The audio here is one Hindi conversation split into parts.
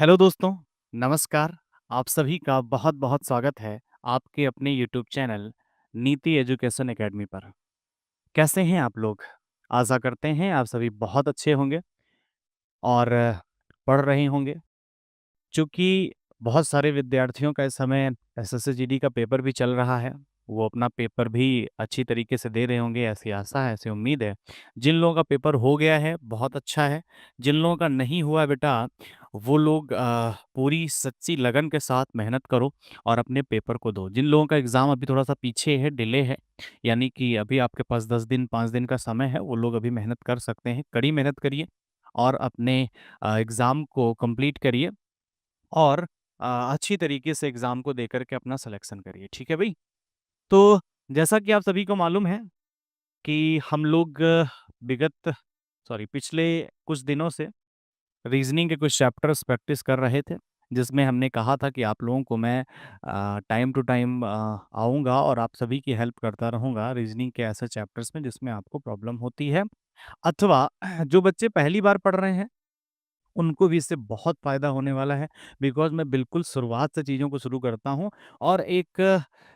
हेलो दोस्तों, नमस्कार। आप सभी का बहुत-बहुत स्वागत है आपके अपने यूट्यूब चैनल नीति एजुकेशन एकेडमी पर। कैसे हैं आप लोग? आशा करते हैं आप सभी बहुत अच्छे होंगे और पढ़ रहे होंगे। चूँकि बहुत सारे विद्यार्थियों का इस समय एसएससी जीडी का पेपर भी चल रहा है, वो अपना पेपर भी अच्छी तरीके से दे रहे होंगे, ऐसी आशा है, ऐसी उम्मीद है। जिन लोगों का पेपर हो गया है, बहुत अच्छा है। जिन लोगों का नहीं हुआ है बेटा, वो लोग पूरी सच्ची लगन के साथ मेहनत करो और अपने पेपर को दो। जिन लोगों का एग्ज़ाम अभी थोड़ा-सा पीछे है, डिले है, यानी कि अभी आपके पास 10 दिन, 5 दिन का समय है, वो लोग अभी मेहनत कर सकते हैं। कड़ी मेहनत करिए और अपने एग्ज़ाम को कंप्लीट करिए और अच्छी तरीके से एग्ज़ाम को देकर के अपना सिलेक्शन करिए, ठीक है भई? तो जैसा कि आप सभी को मालूम है कि हम लोग विगत पिछले कुछ दिनों से रीज़निंग के कुछ चैप्टर्स प्रैक्टिस कर रहे थे, जिसमें हमने कहा था कि आप लोगों को मैं टाइम टू टाइम आऊँगा और आप सभी की हेल्प करता रहूँगा रीज़निंग के ऐसे चैप्टर्स में जिसमें आपको प्रॉब्लम होती है अथवा जो बच्चे पहली बार पढ़ रहे हैं उनको भी इससे बहुत फ़ायदा होने वाला है बिकॉज़ मैं बिल्कुल शुरुआत से चीज़ों को शुरू करता हूँ और एक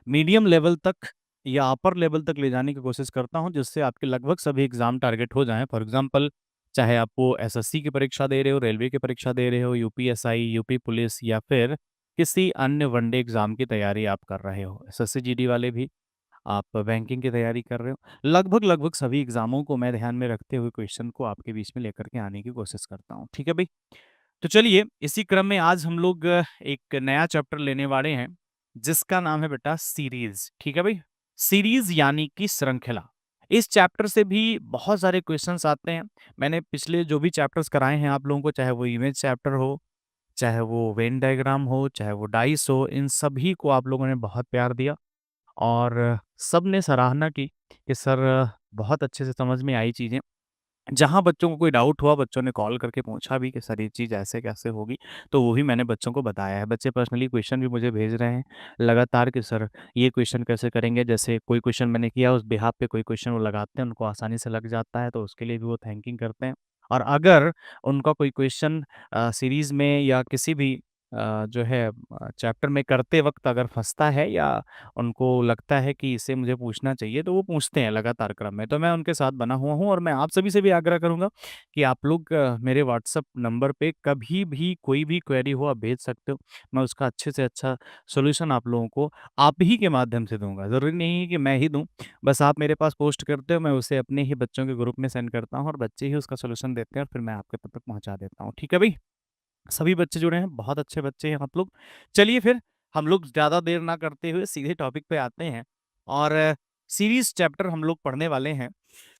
मीडियम लेवल तक या अपर लेवल तक ले जाने की कोशिश करता हूँ, जिससे आपके लगभग सभी एग्ज़ाम टारगेट हो जाएँ। फॉर एग्ज़ाम्पल चाहे आप वो एसएससी की परीक्षा दे रहे हो, रेलवे की परीक्षा दे रहे हो, यूपीएसआई, यूपी पुलिस या फिर किसी अन्य वनडे एग्ज़ाम की तैयारी आप कर रहे हो। एसएससी जीडी वाले भी आप बैंकिंग की तैयारी कर रहे हो। लगभग-लगभग सभी एग्ज़ामों को मैं ध्यान में रखते हुए क्वेश्चन को आपके बीच में लेकर के आने की कोशिश करता हूँ। ठीक है भई? तो चलिए इसी क्रम में आज हम लोग एक नया चैप्टर लेने वाले हैं, जिसका नाम है बेटा सीरीज़। ठीक है भई? सीरीज़ यानी कि श्रृंखला। इस चैप्टर से भी बहुत सारे क्वेश्चन्स आते हैं। मैंने पिछले जो भी चैप्टर्स कराए हैं आप लोगों को, चाहे वो इमेज चैप्टर हो, चाहे वो वेन डायग्राम हो, चाहे वो डाइस हो, इन सभी को आप लोगों ने बहुत प्यार दिया। और सबने सराहना की कि सर बहुत अच्छे से समझ में आई चीज़ें। जहाँ बच्चों को कोई डाउट हुआ बच्चों ने कॉल करके पूछा भी कि सर ये चीज़ ऐसे कैसे होगी? तो वो भी मैंने बच्चों को बताया है। बच्चे पर्सनली क्वेश्चन भी मुझे भेज रहे हैं लगातार कि सर ये क्वेश्चन कैसे करेंगे? जैसे कोई क्वेश्चन मैंने किया उस बिहाफ़ पे कोई क्वेश्चन वो लगाते हैं, उनको आसानी से लग जाता है तो उसके लिए भी वो थैंकिंग करते हैं। और अगर उनका कोई क्वेश्चन सीरीज़ में या किसी भी जो है चैप्टर में करते वक़्त अगर फँसता है या उनको लगता है कि इसे मुझे पूछना चाहिए, तो वो पूछते हैं लगातार क्रम में। तो मैं उनके साथ बना हुआ हूँ और मैं आप सभी से भी आग्रह करूँगा कि आप लोग मेरे व्हाट्सएप नंबर पे कभी भी कोई भी क्वेरी हो आप भेज सकते हो। मैं उसका अच्छे से अच्छा सॉल्यूशन आप लोगों को आप ही के माध्यम से दूँगा। ज़रूरी नहीं है कि मैं ही दूँ, बस आप मेरे पास पोस्ट करते हो, मैं उसे अपने ही बच्चों के ग्रुप में सेंड करता हूँ और बच्चे ही उसका सॉल्यूशन देते हैं और फिर मैं आपके तक पहुँचा देता हूँ। ठीक है भई? सभी बच्चे जुड़े हैं, बहुत अच्छे बच्चे हैं आप लोग। चलिए फिर हम लोग ज़्यादा देर ना करते हुए सीधे टॉपिक पे आते हैं और सीरीज़ चैप्टर हम लोग पढ़ने वाले हैं।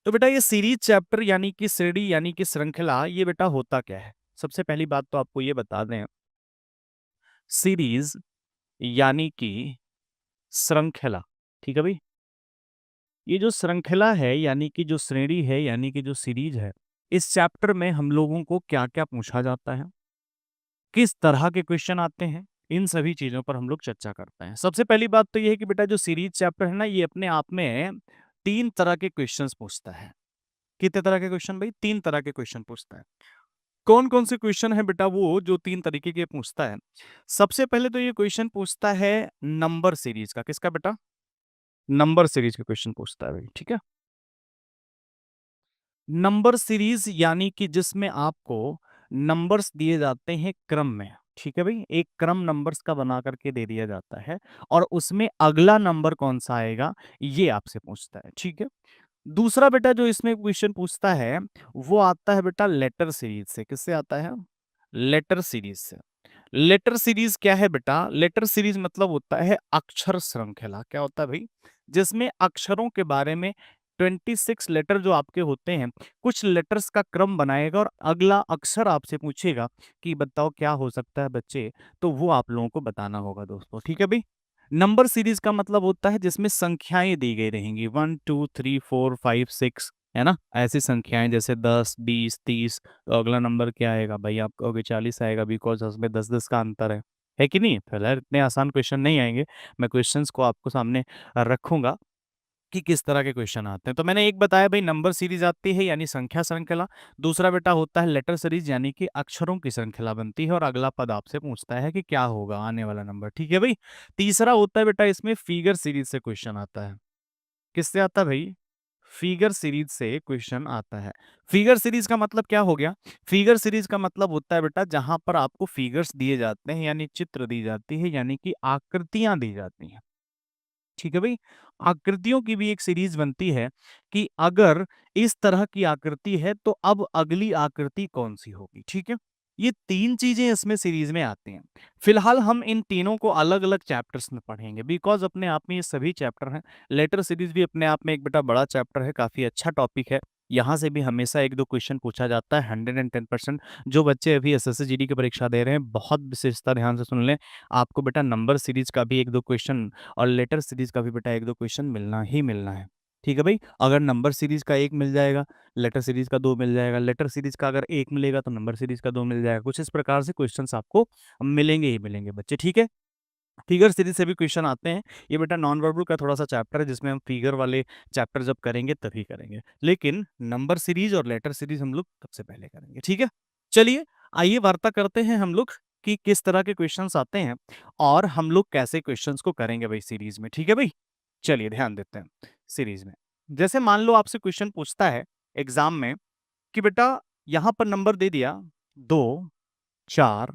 तो बेटा ये सीरीज़ चैप्टर यानी कि श्रेणी यानी कि श्रृंखला ये बेटा होता क्या है? सबसे पहली बात तो आपको ये बता दें, सीरीज़ यानी कि श्रृंखला, ठीक है भई? ये जो श्रृंखला है यानी कि जो श्रेणी है यानी कि जो सीरीज़ है, इस चैप्टर में हम लोगों को क्या-क्या पूछा जाता है? किस तरह के क्वेश्चन आते हैं, इन सभी चीज़ों पर हम लोग चर्चा करते हैं। सबसे पहली बात तो ये है कि बेटा जो सीरीज़ चैप्टर है ना, ये अपने आप में 3 तरह के क्वेश्चन्स पूछता है। कितने तरह के क्वेश्चन भई? 3 तरह के क्वेश्चन पूछता है। कौन-कौन से क्वेश्चन हैं बेटा वो जो 3 तरीके के पूछता है? सबसे पहले तो ये क्वेश्चन पूछता है नंबर सीरीज़ का। किसका बेटा? नंबर सीरीज़ का क्वेश्चन पूछता है भई, ठीक है? नंबर सीरीज़ यानी कि जिसमें आपको नंबर्स दिए जाते हैं क्रम में, ठीक है भई? एक क्रम नंबर्स का बना कर के दे दिया जाता है और उसमें अगला नंबर कौन-सा आएगा, ये आपसे पूछता है, ठीक है? दूसरा बेटा जो इसमें क्वेश्चन पूछता है, वो आता है बेटा लेटर सीरीज़ से। किससे आता है? लेटर सीरीज़ से। लेटर सीरीज़ क्या है बेटा? लेटर सीरीज़ मतलब होता है अक्षर श्रृंखला। क्या होता है भई? जिसमें अक्षरों के बारे में 26 लेटर जो आपके होते हैं, कुछ लेटर्स का क्रम बनाएगा और अगला अक्षर आपसे पूछेगा कि बताओ क्या हो सकता है बच्चे? तो वो आप लोगों को बताना होगा दोस्तों, ठीक है भई? नंबर सीरीज़ का मतलब होता है जिसमें संख्याएँ दी गई रहेंगी 1, 2, 3, 4, 5, 6 है ना? ऐसी संख्याएँ जैसे 10, 20, 30 तो अगला नंबर क्या आएगा? भाई आप कहोगे 40 आएगा बिकॉज़ उसमें 10-10 का अंतर है कि नहीं? फिलहाल इतने आसान क्वेश्चन नहीं आएँगे, मैं क्वेश्चन्स को आपको सामने रखूँगा कि किस तरह के क्वेश्चन आते हैं। तो मैंने एक बताया भाई, नंबर सीरीज आती है यानी संख्या श्रृंखला। दूसरा बेटा होता है लेटर सीरीज यानी कि अक्षरों की श्रृंखला बनती है, और अगला पद आपसे पूछता है कि क्या होगा आने वाला नंबर। ठीक है भाई। तीसरा होता है बेटा इसमें फिगर सीरीज से क्वेश्चन आता है। किससे आता है भाई? फिगर सीरीज से क्वेश्चन आता है। फिगर सीरीज का मतलब क्या हो गया? फिगर सीरीज का मतलब होता है बेटा जहां पर आपको फिगर्स दिए जाते हैं, यानी चित्र दी जाती है, यानी कि आकृतियां दी जाती हैं। ठीक है भाई। आकृतियों की भी एक सीरीज बनती है कि अगर इस तरह की आकृति है तो अब अगली आकृति कौन सी होगी। ठीक है। ये तीन चीजें इसमें सीरीज में आती हैं। फिलहाल हम इन तीनों को अलग अलग चैप्टर्स में पढ़ेंगे, बिकॉज अपने आप में ये सभी चैप्टर हैं। लेटर सीरीज भी अपने आप में एक बेटा बड़ा चैप्टर है, काफी अच्छा टॉपिक है। यहाँ से भी हमेशा एक दो क्वेश्चन पूछा जाता है, 110%। जो बच्चे अभी एसएससी जीडी की परीक्षा दे रहे हैं, बहुत विशेषता ध्यान से सुन लें। आपको बेटा नंबर सीरीज का भी एक दो क्वेश्चन और लेटर सीरीज का भी बेटा एक दो क्वेश्चन मिलना ही मिलना है। ठीक है भाई। अगर नंबर सीरीज का एक मिल जाएगा, लेटर सीरीज का दो मिल जाएगा, लेटर सीरीज का अगर एक मिलेगा तो नंबर सीरीज का दो मिल जाएगा। कुछ इस प्रकार से क्वेश्चंस आपको मिलेंगे ही मिलेंगे बच्चे। ठीक है। फिगर सीरीज से भी क्वेश्चन आते हैं। ये बेटा नॉन वर्बल का थोड़ा सा चैप्टर है, जिसमें हम फिगर वाले चैप्टर जब करेंगे तभी करेंगे, लेकिन नंबर सीरीज और लेटर सीरीज हम लोग सबसे पहले करेंगे। ठीक है। चलिए, आइए वार्ता करते हैं हम लोग कि किस तरह के क्वेश्चंस आते हैं और हम लोग कैसे क्वेश्चंस को करेंगे भाई सीरीज में। ठीक है भाई। चलिए ध्यान देते हैं सीरीज में। जैसे मान लो आपसे क्वेश्चन पूछता है एग्जाम में कि बेटा यहां पर नंबर दे दिया 2, 4,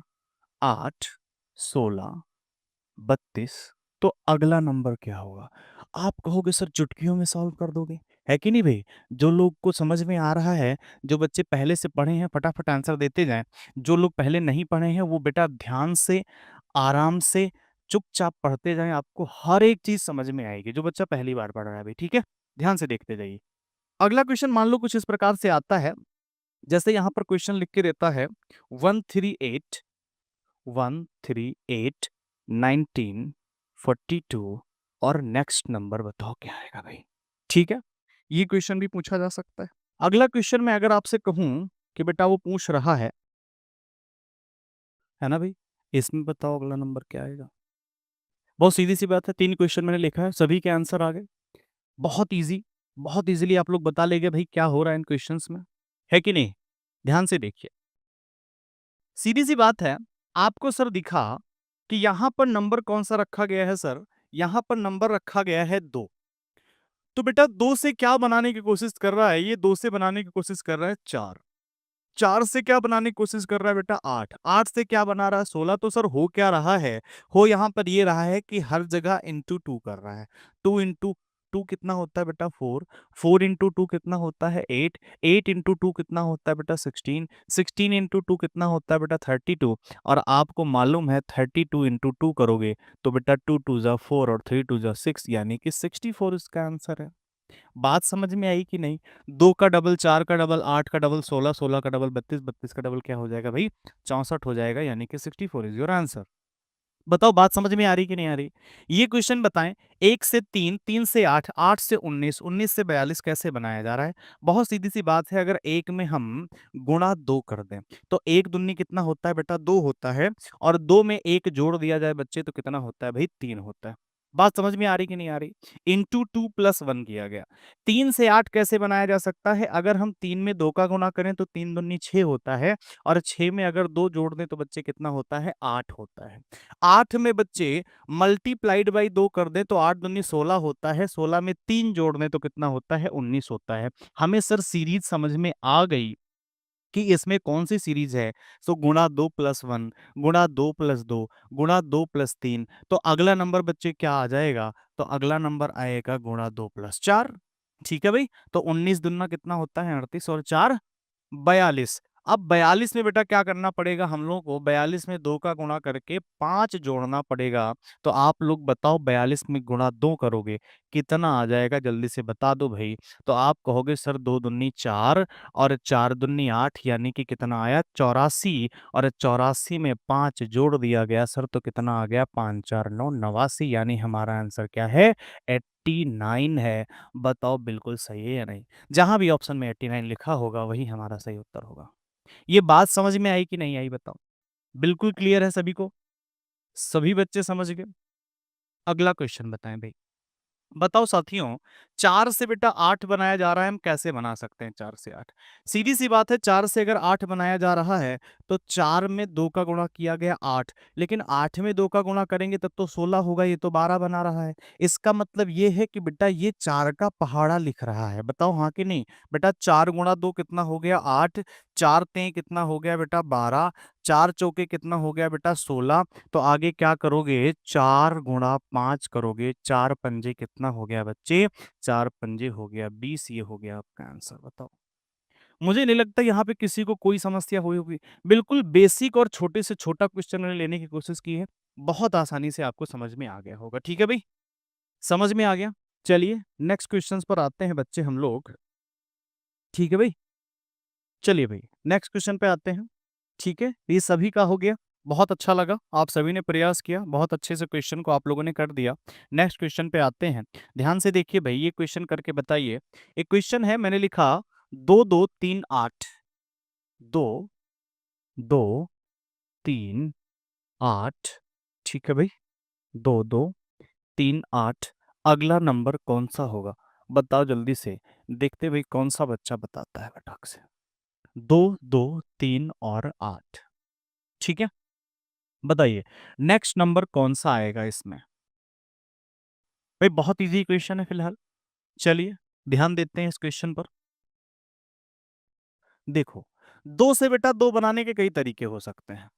8, 16, 32, तो अगला नंबर क्या होगा? आप कहोगे सर चुटकियों में सॉल्व कर दोगे, है कि नहीं भाई? जो लोग को समझ में आ रहा है, जो बच्चे पहले से पढ़े हैं, फटाफट आंसर देते जाएं। जो लोग पहले नहीं पढ़े हैं वो बेटा ध्यान से, आराम से, चुपचाप पढ़ते जाएं, आपको हर एक चीज समझ में आएगी। जो बच्चा पहली बार पढ़ रहा है भाई, ठीक है, ध्यान से देखते जाइए। अगला क्वेश्चन मान लो कुछ इस प्रकार से आता है, जैसे यहां पर क्वेश्चन लिख के देता है 138, 138, 19, 42, और नेक्स्ट नंबर बताओ क्या आएगा भाई। ठीक है। ये क्वेश्चन भी पूछा जा सकता है। अगला क्वेश्चन में अगर आपसे कहूं कि बेटा वो पूछ रहा है ना भाई, इसमें बताओ अगला नंबर क्या आएगा। बहुत सीधी सी बात है, तीन क्वेश्चन मैंने लिखा है, सभी के आंसर आ गए। बहुत इजी, बहुत इजीली आप लोग बता लेंगे भाई क्या हो रहा है इन क्वेश्चंस में, है कि नहीं? ध्यान से देखिए, सीधी सी बात है। आपको सर दिखा कि यहां पर नंबर कौन सा रखा गया है सर, यहां पर नंबर रखा गया है 2। तो बेटा 2 से क्या बनाने की कोशिश कर रहा है? ये 2 से बनाने की कोशिश कर रहा है 4। 4 से क्या बनाने की कोशिश कर रहा है बेटा? 8। 8 से क्या बना रहा है? 16। तो सर हो क्या रहा है? हो यहाँ पर ये रहा है कि हर जगह इंटू टू कर रहा है। 2 इंटू टू कितना होता है बेटा? 4। 4 इंटू टू कितना होता है? 8। 8 इंटू टू कितना होता है बेटा? 16। 16 इंटू टू कितना होता है बेटा? 32। और आपको मालूम है 32 इंटू टू करोगे तो बेटा 2 टू जा 4 और 3 टू जा 6, यानी कि 64 इसका आंसर है। बात समझ में आई कि नहीं? 2 का डबल, 4 का डबल, 8 का डबल, 16, 16 का डबल, 32, 32 का डबल क्या हो जाएगा भाई? 64 हो जाएगा, यानी कि 64 इज योर आंसर। बताओ बात समझ में आ रही कि नहीं आ रही? ये क्वेश्चन बताएं, 1 से 3, 3 से 8, 8 से 19, 19 से 42 कैसे बनाया जा रहा है? बहुत सीधी सी बात है, अगर एक में हम गुणा 2 कर दें तो एक दूनी कितना होता है बेटा? 2 होता है, और 2 में एक जोड़ दिया जाए बच्चे तो कितना होता है भाई? 3 होता है। बात समझ में आ रही कि नहीं आ रही? इंटू 2 प्लस 1 किया गया। 3 से 8 कैसे बनाया जा सकता है? अगर हम 3 में 2 का गुणा करें तो 3 दूनी 6 होता है, और 6 में अगर 2 जोड़ दें तो बच्चे कितना होता है? 8 होता है। 8 में बच्चे मल्टीप्लाइड बाई 2 कर दें तो 8 दूनी 16 होता है, 16 में 3 जोड़ दें तो कितना होता है? 19 होता है। हमें सर सीरीज समझ में आ गई कि इसमें कौन सी सीरीज है। सो गुणा 2 प्लस 1, गुणा 2 प्लस 2, गुणा 2 प्लस 3, तो अगला नंबर बच्चे क्या आ जाएगा? तो अगला नंबर आएगा गुणा 2 प्लस 4। ठीक है भाई। तो 19 दुना कितना होता है? 38, और 4 42। अब 42 में बेटा क्या करना पड़ेगा हम लोगों को? 42 में 2 का गुणा करके 5 जोड़ना पड़ेगा। तो आप लोग बताओ 42 में गुणा 2 करोगे कितना आ जाएगा? जल्दी से बता दो भाई। तो आप कहोगे सर 2 दूनी 4 और 4 दूनी 8, यानी कि कितना आया? 84। और 84 में 5 जोड़ दिया गया सर तो कितना आ गया? 5 4 9 89, यानी हमारा आंसर क्या है? 89 है। बताओ बिल्कुल सही है या नहीं? जहां भी ऑप्शन में 89 लिखा होगा वही हमारा सही उत्तर होगा। ये बात समझ में आई कि नहीं आई बताओ? बिल्कुल क्लियर है सभी को? सभी बच्चे समझ गए? अगला क्वेश्चन बताएं भाई। बताओ साथियों, 4 से बेटा 8 बनाया जा रहा है, हम कैसे बना सकते हैं 4 से 8? सीधी सी बात है, 4 से अगर 8 बनाया जा रहा है तो 4 में 2 का गुणा किया गया 8, लेकिन 8 में 2 का गुणा करेंगे तब तो 16 होगा, ये तो 12 बना रहा है। इसका मतलब ये है कि बेटा ये 4 का पहाड़ा लिख रहा है। बताओ हाँ कि नहीं? बेटा 4 गुणा 2 कितना हो गया 8, 4 तें कितना हो गया बेटा 12, 4 चौके कितना हो गया बेटा 16। तो आगे क्या करोगे? 4 गुणा 5 करोगे, 4 पंजे कितना हो गया बच्चे? 4 पंजे हो गया 20, ये हो गया आपका आंसर। बताओ, मुझे नहीं लगता यहाँ पे किसी को कोई समस्या हुई होगी। बिल्कुल बेसिक और छोटे से छोटा क्वेश्चन मैंने लेने की कोशिश की है, बहुत आसानी से आपको समझ में आ गया होगा। ठीक है भाई, समझ में आ गया। चलिए नेक्स्ट क्वेश्चन पर आते हैं बच्चे हम लोग। ठीक है भाई, चलिए भाई नेक्स्ट क्वेश्चन पे आते हैं। ठीक है, ये सभी का हो गया। बहुत अच्छा लगा, आप सभी ने प्रयास किया, बहुत अच्छे से क्वेश्चन को आप लोगों ने कर दिया। नेक्स्ट क्वेश्चन पे आते हैं। ध्यान से देखिए भाई, ये क्वेश्चन करके बताइए। एक क्वेश्चन है, मैंने लिखा 2 2 3 8। 2 2 3 8। ठीक है भाई, 2 2 3 8। अगला नंबर कौन सा होगा? बताओ जल्दी से, देखते भाई कौन सा बच्चा बताता है फटाक से। 2 2 3 और 8। ठीक है, बताइए नेक्स्ट नंबर कौन सा आएगा इसमें? भाई बहुत इजी क्वेश्चन है फिलहाल। चलिए ध्यान देते हैं इस क्वेश्चन पर। देखो, 2 से बेटा 2 बनाने के कई तरीके हो सकते हैं।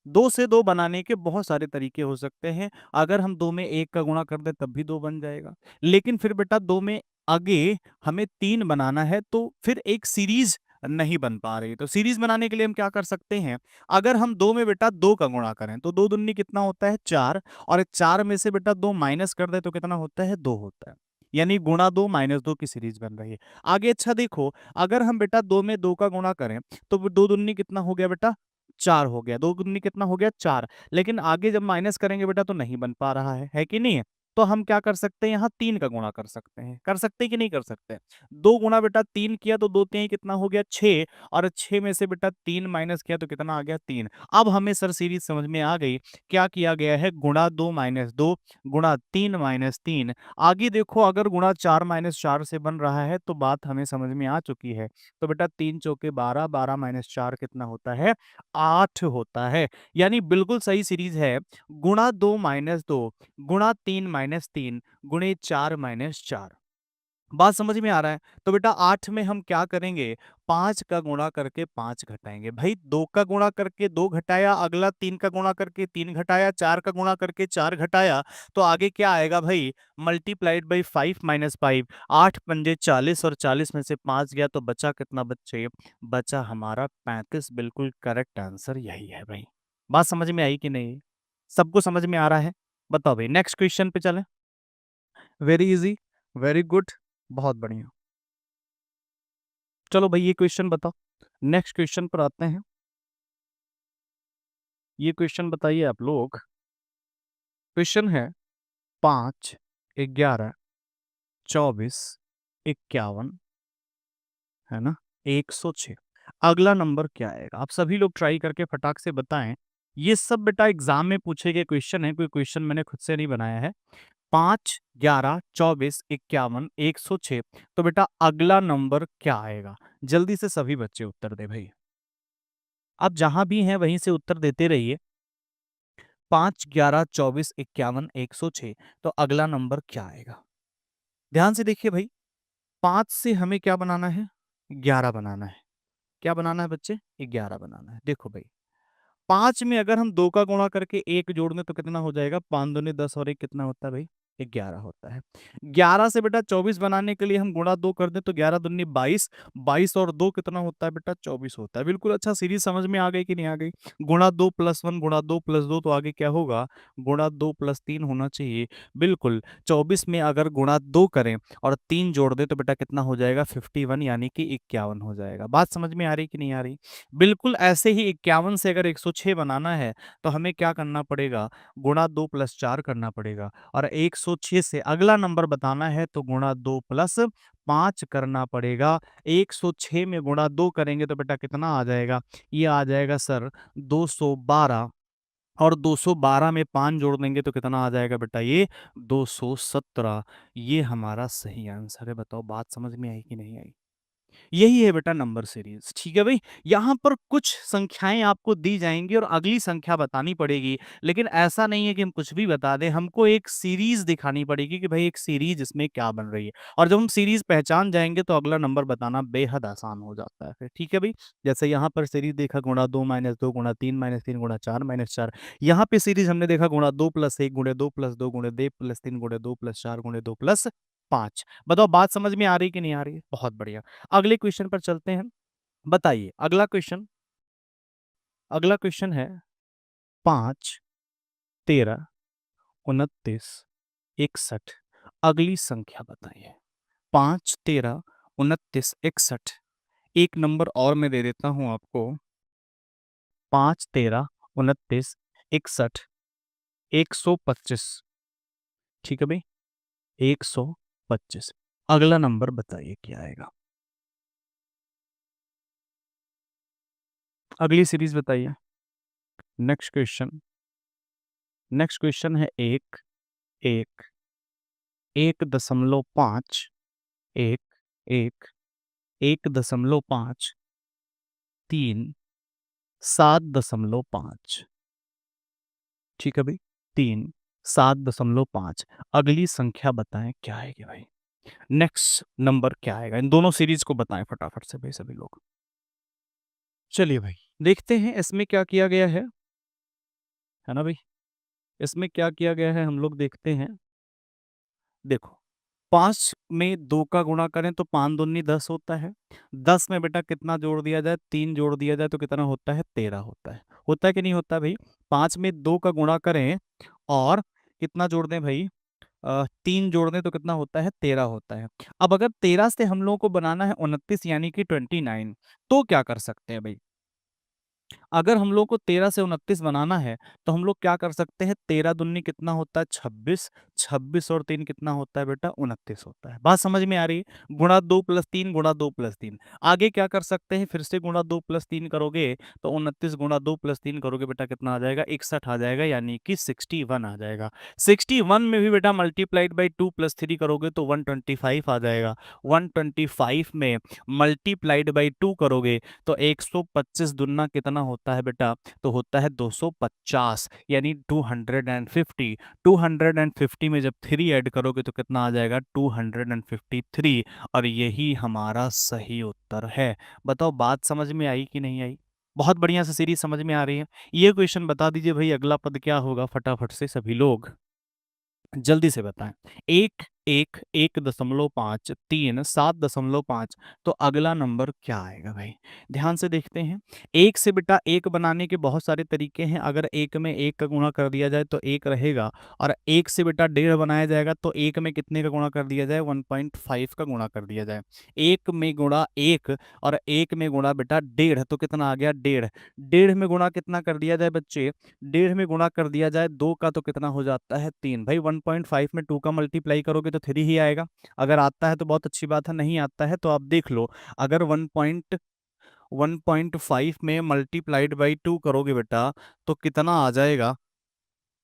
2 से 2 बनाने के बहुत सारे तरीके हो सकते हैं। अगर हम 2 में 1 का गुणा कर दें तब भी 2 बन जाएगा। लेकिन फिर बेटा 2 में आगे हमें 3 बनाना है, तो फिर एक सीरीज नहीं बन पा रही। तो सीरीज बनाने के लिए हम क्या कर सकते हैं? अगर हम 2 में बेटा 2 का गुणा करें तो 2 दूनी कितना होता है 4, और 4 में से बेटा 2 माइनस कर दे तो कितना होता है 2 होता है। यानी गुणा 2 माइनस 2 की सीरीज बन रही है। आगे अच्छा देखो, अगर हम बेटा 2 में 2 का गुणा करें तो 2 दूनी कितना हो गया बेटा 4 हो गया। 2 दूनी कितना हो गया 4। लेकिन आगे जब माइनस करेंगे बेटा तो नहीं बन पा रहा है कि नहीं? तो हम क्या कर सकते हैं, यहाँ 3 का गुणा कर सकते हैं। कर सकते हैं कि नहीं कर सकते? 2 गुणा बेटा 3 किया तो 2 3 कितना हो गया 6, और 6 में से बेटा 3 माइनस किया तो कितना आ गया 3। अब हमें सर सीरीज समझ में आ गई। क्या किया गया है? गुणा 2 माइनस 2 गुणा 3 माइनस 3। आगे देखो, अगर गुणा 4 माइनस 4 से बन रहा है तो बात हमें समझ में आ चुकी है। तो बेटा 3 चौके 12, 12 माइनस 4 कितना होता है 8 होता है। यानी बिल्कुल सही सीरीज है। गुणा 2 माइनस 2 गुणा 3 माइनस 3 गुणे 4 माइनस 4। बात समझ में आ रहा है? तो बेटा 8 में हम क्या करेंगे? 5 का गुणा करके 5 घटाएंगे। भाई 2 का गुणा करके 2 घटाया, अगला 3 का गुणा करके 3 घटाया, 4 का गुणा करके 4 घटाया, तो आगे क्या आएगा भाई? Multiplied by 5 minus 5। 8 पंजे 40, और 40 में से 5 गया तो बचा कितना बच्चे? बचा हमारा 35। बिल्कुल करेक्ट आंसर यही है भाई। बात समझ में आई कि नहीं? सबको समझ में आ रहा है? बताओ भाई नेक्स्ट क्वेश्चन पे चलें। वेरी इजी, वेरी गुड, बहुत बढ़िया। चलो भाई ये क्वेश्चन बताओ। नेक्स्ट क्वेश्चन पर आते हैं। ये क्वेश्चन बताइए आप लोग। क्वेश्चन है 5 11 24 51, है ना, 106। अगला नंबर क्या आएगा? आप सभी लोग ट्राई करके फटाक से बताएं। ये सब बेटा एग्जाम में पूछे गए क्वेश्चन है, कोई क्वेश्चन मैंने खुद से नहीं बनाया है। 5 11 24 51 106। तो बेटा अगला नंबर क्या आएगा? जल्दी से सभी बच्चे उत्तर दे भाई। आप जहां भी हैं वहीं से उत्तर देते रहिए। 5 11 24 51 106। तो अगला नंबर क्या आएगा? ध्यान से देखिए भाई, 5 से हमें क्या बनाना है? 11 बनाना है। क्या बनाना है बच्चे? 11 बनाना है। देखो भाई, 5 में अगर हम 2 का गुणा करके 1 जोड़ दें तो कितना हो जाएगा? 5 दूनी 10 और 1 कितना होता है भाई? 11 होता है। 11 से बेटा 24 बनाने के लिए हम गुणा 2 कर दें तो 11 दूनी 22, 22 और 2 कितना होता है बेटा? 24 होता है। बिल्कुल अच्छा, सीरीज समझ में आ गई कि नहीं आ गई? गुणा 2 प्लस 1 गुणा 2 प्लस 2, तो आगे क्या होगा? गुणा 2 प्लस 3 होना चाहिए। बिल्कुल, 24 में अगर गुणा 2 करें और 3 जोड़ दें तो बेटा कितना हो जाएगा? 51, यानी कि 51 हो जाएगा। बात समझ में आ रही कि नहीं आ रही? बिल्कुल ऐसे ही 51 से अगर 106 बनाना है तो हमें क्या करना पड़ेगा? गुणा 2 प्लस 4 करना पड़ेगा। और 106 से अगला नंबर बताना है तो गुणा 2 प्लस 5 करना पड़ेगा। 106 में गुणा 2 करेंगे तो बेटा कितना आ जाएगा? ये आ जाएगा सर 212। और 212 में 5 जोड़ देंगे तो कितना आ जाएगा बेटा, ये 217। ये हमारा सही आंसर है। बताओ बात समझ में आई कि नहीं आई? यही है बेटा नंबर सीरीज। ठीक है भाई, यहाँ पर कुछ संख्याएं आपको दी जाएंगी और अगली संख्या बतानी पड़ेगी, लेकिन ऐसा नहीं है कि हम कुछ भी बता दें, हमको एक सीरीज दिखानी पड़ेगी कि भाई एक सीरीज इसमें क्या बन रही है। और जब हम सीरीज पहचान जाएंगे तो अगला नंबर बताना बेहद आसान हो जाता है फिर। ठीक है भाई, जैसे यहाँ पर सीरीज देखा गुणा 2 - 2 गुणा 3 - 3 गुणा 4 - 4। यहाँ पे सीरीज हमने देखा गुणा 2+1 गुणे 2+2 गुणे 2+3 गुणे 2+4 गुणे 2+5। बताओ बात समझ में आ रही कि नहीं आ रही है? बहुत बढ़िया। अगले क्वेश्चन पर चलते हैं। बताइए अगला क्वेश्चन। अगला क्वेश्चन है 5, 13, 29, 61। अगली संख्या बताइए। 5, 13, 29, 61। एक नंबर और मैं दे देता हूं आपको। 5, 13, 29, 61, 125। ठीक है भाई, 125। अगला नंबर बताइए क्या आएगा? अगली सीरीज बताइए। Next question. नेक्स्ट क्वेश्चन है एक, एक, 1.5, एक, एक, 1.5, 3, 7.5। ठीक है भाई, 3, 7.5। अगली संख्या बताएं क्या आएगी भाई? नेक्स्ट नंबर क्या आएगा? इन दोनों सीरीज को बताएं फटाफट से भाई सभी लोग। चलिए भाई, देखते हैं इसमें क्या किया गया है ना भाई? इसमें क्या किया गया है हम लोग देखते हैं। देखो, 5 में 2 का गुणा करें तो 5 दूनी 10 होता है। 10 में बेटा कितना जोड़ दिया जाए? 3 जोड़ दिया जाए तो कितना होता है? 13 होता है। होता है कि नहीं होता भाई? 5 में 2 का गुणा करें और कितना जोड़ दें भाई? 3 जोड़ दें तो कितना होता है? 13 होता है। अब अगर 13 से हम लोगों को बनाना है 29 यानी कि 29, तो क्या कर सकते हैं भाई? अगर हम लोग को 13 से 29 बनाना है तो हम लोग क्या कर सकते हैं? 13 दूनी कितना होता है? 26। 26 और 3 कितना होता है बेटा? 29 होता है। बात समझ में आ रही है? गुणा 2+3 गुणा 2+3। आगे क्या कर सकते हैं? फिर से गुणा 2+3 करोगे तो 29 गुणा 2+3 करोगे बेटा कितना आ जाएगा? 61 आ जाएगा, यानी कि 61 आ जाएगा। 61 में भी बेटा मल्टीप्लाइड बाई 2+3 करोगे तो 125 आ जाएगा। 125 में मल्टीप्लाइड बाई 2 करोगे तो 125 दुना कितना होता है बेटा? तो होता है 250, यानी 250। 250 में जब 3 ऐड करोगे तो कितना आ जाएगा? 253। और यही हमारा सही उत्तर है। बताओ बात समझ में आई कि नहीं आई? बहुत बढ़िया से सीरीज समझ में आ रही है। ये क्वेश्चन बता दीजिए भाई, अगला पद क्या होगा फटाफट से सभी लोग जल्दी से बताएं। एक, एक, 1.5, 3, 7.5। तो अगला नंबर क्या आएगा भाई? ध्यान से देखते हैं। एक से बेटा एक बनाने के बहुत सारे तरीके हैं। अगर एक में एक का गुणा कर दिया जाए तो एक रहेगा। और एक से बेटा डेढ़ बनाया जाएगा तो एक में कितने का गुणा कर दिया जाए? 1.5 का गुणा कर दिया जाए। एक में गुणा एक और एक में गुणा बेटा डेढ़ तो कितना आ गया? डेढ़। डेढ़ में गुणा कितना कर दिया जाए बच्चे? 1.5 में गुणा कर दिया जाए 2 का तो कितना हो जाता है? 3। भाई 1.5 में 2 का मल्टीप्लाई करोगे तो 3 ही आएगा। अगर आता है तो बहुत अच्छी बात है, नहीं आता है तो आप देख लो। अगर 1.5 में मल्टीप्लाइड बाई 2 करोगे बेटा तो कितना आ जाएगा?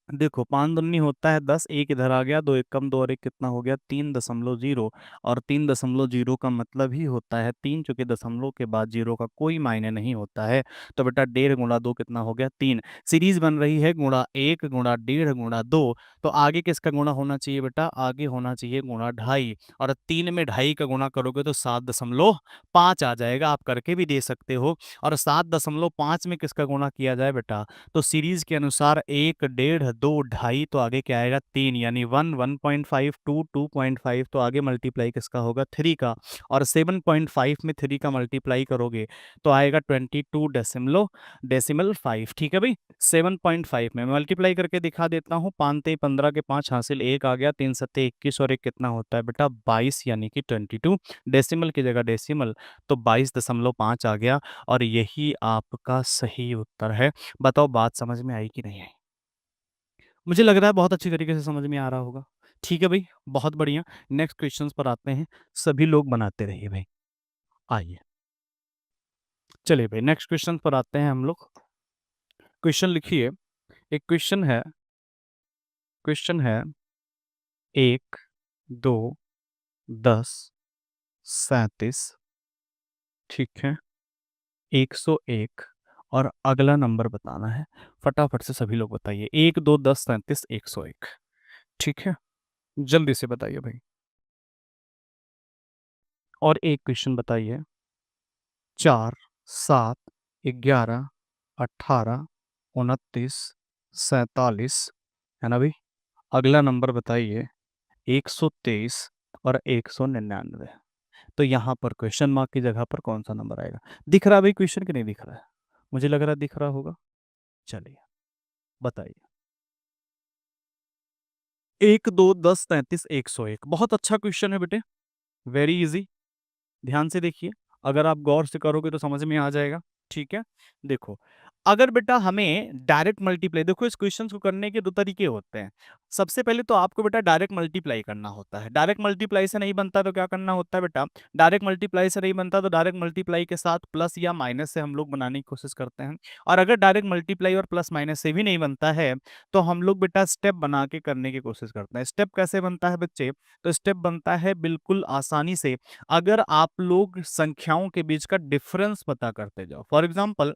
देखो, 5 दूनी होता है 10, एक इधर आ गया, 2 × 1 = 2 और एक कितना हो गया? 3.0। और 3.0 का मतलब ही होता है 3, चूंकि दशमलव के बाद जीरो का कोई मायने नहीं होता है। तो बेटा 1.5 गुणा 2 कितना हो गया? 3। सीरीज बन रही है गुणा 1 गुणा 1.5 गुणा 2। तो आगे किसका गुणा होना चाहिए बेटा? आगे होना चाहिए गुणा 2.5। और 3 में 2.5 का गुणा करोगे तो 7.5 आ जाएगा। आप करके भी दे सकते हो। और 7.5 में किसका गुणा किया जाए बेटा? तो सीरीज के अनुसार 1, 1.5, 2, 2.5 तो आगे क्या आएगा? 3, यानी 1, 1.5, 2, 2.5 तो आगे मल्टीप्लाई किसका होगा? 3 का। और 7.5 में 3 का मल्टीप्लाई करोगे तो आएगा 22.5। ठीक है भाई, 7.5 में मल्टीप्लाई करके दिखा देता हूँ। 5 × 15 के 5 हासिल, 1 आ गया, 3 × 7 = 21 और एक कितना होता है बेटा? 22, यानी कि 22। डेसिमल की जगह डेसिमल तो 22.5 आ गया। और यही आपका सही उत्तर है। बताओ बात समझ में आई कि नहीं आई? मुझे लग रहा है बहुत अच्छी तरीके से समझ में आ रहा होगा। ठीक है भाई, बहुत बढ़िया। नेक्स्ट क्वेश्चंस पर आते हैं। सभी लोग बनाते रहिए भाई। आइए, चलिए भाई नेक्स्ट क्वेश्चन पर आते हैं हम लोग। क्वेश्चन लिखिए। एक क्वेश्चन है 1, 2, 10, 37, ठीक है, 101 और अगला नंबर बताना है। फटाफट से सभी लोग बताइए। 1, 2, 10, 37, 101। ठीक है, जल्दी से बताइए भाई। और एक क्वेश्चन बताइए। 4, 7, 11, 18, 29, 47, है ना भाई? अगला नंबर बताइए 123 और 199। तो यहाँ पर क्वेश्चन मार्क की जगह पर कौन सा नंबर आएगा? दिख रहा है भाई क्वेश्चन कि नहीं दिख रहा है? मुझे लग रहा है दिख रहा होगा। चलिए बताइए। 1, 2, 10, 33, 101। बहुत अच्छा क्वेश्चन है बेटे, वेरी इजी। ध्यान से देखिए, अगर आप गौर से करोगे तो समझ में आ जाएगा। ठीक है, देखो, अगर बेटा हमें डायरेक्ट मल्टीप्लाई, देखो इस क्वेश्चन को करने के दो तरीके होते हैं। सबसे पहले तो आपको बेटा डायरेक्ट मल्टीप्लाई करना होता है। डायरेक्ट मल्टीप्लाई से नहीं बनता तो क्या करना होता है बेटा? डायरेक्ट मल्टीप्लाई से नहीं बनता तो डायरेक्ट मल्टीप्लाई के साथ प्लस या माइनस से हम लोग बनाने की कोशिश करते हैं। और अगर डायरेक्ट मल्टीप्लाई और प्लस माइनस से भी नहीं बनता है तो हम लोग बेटा स्टेप बना के करने की कोशिश करते हैं। स्टेप कैसे बनता है बच्चे? तो स्टेप बनता है बिल्कुल आसानी से, अगर आप लोग संख्याओं के बीच का डिफरेंस पता करते जाओ। फॉर एग्जाम्पल,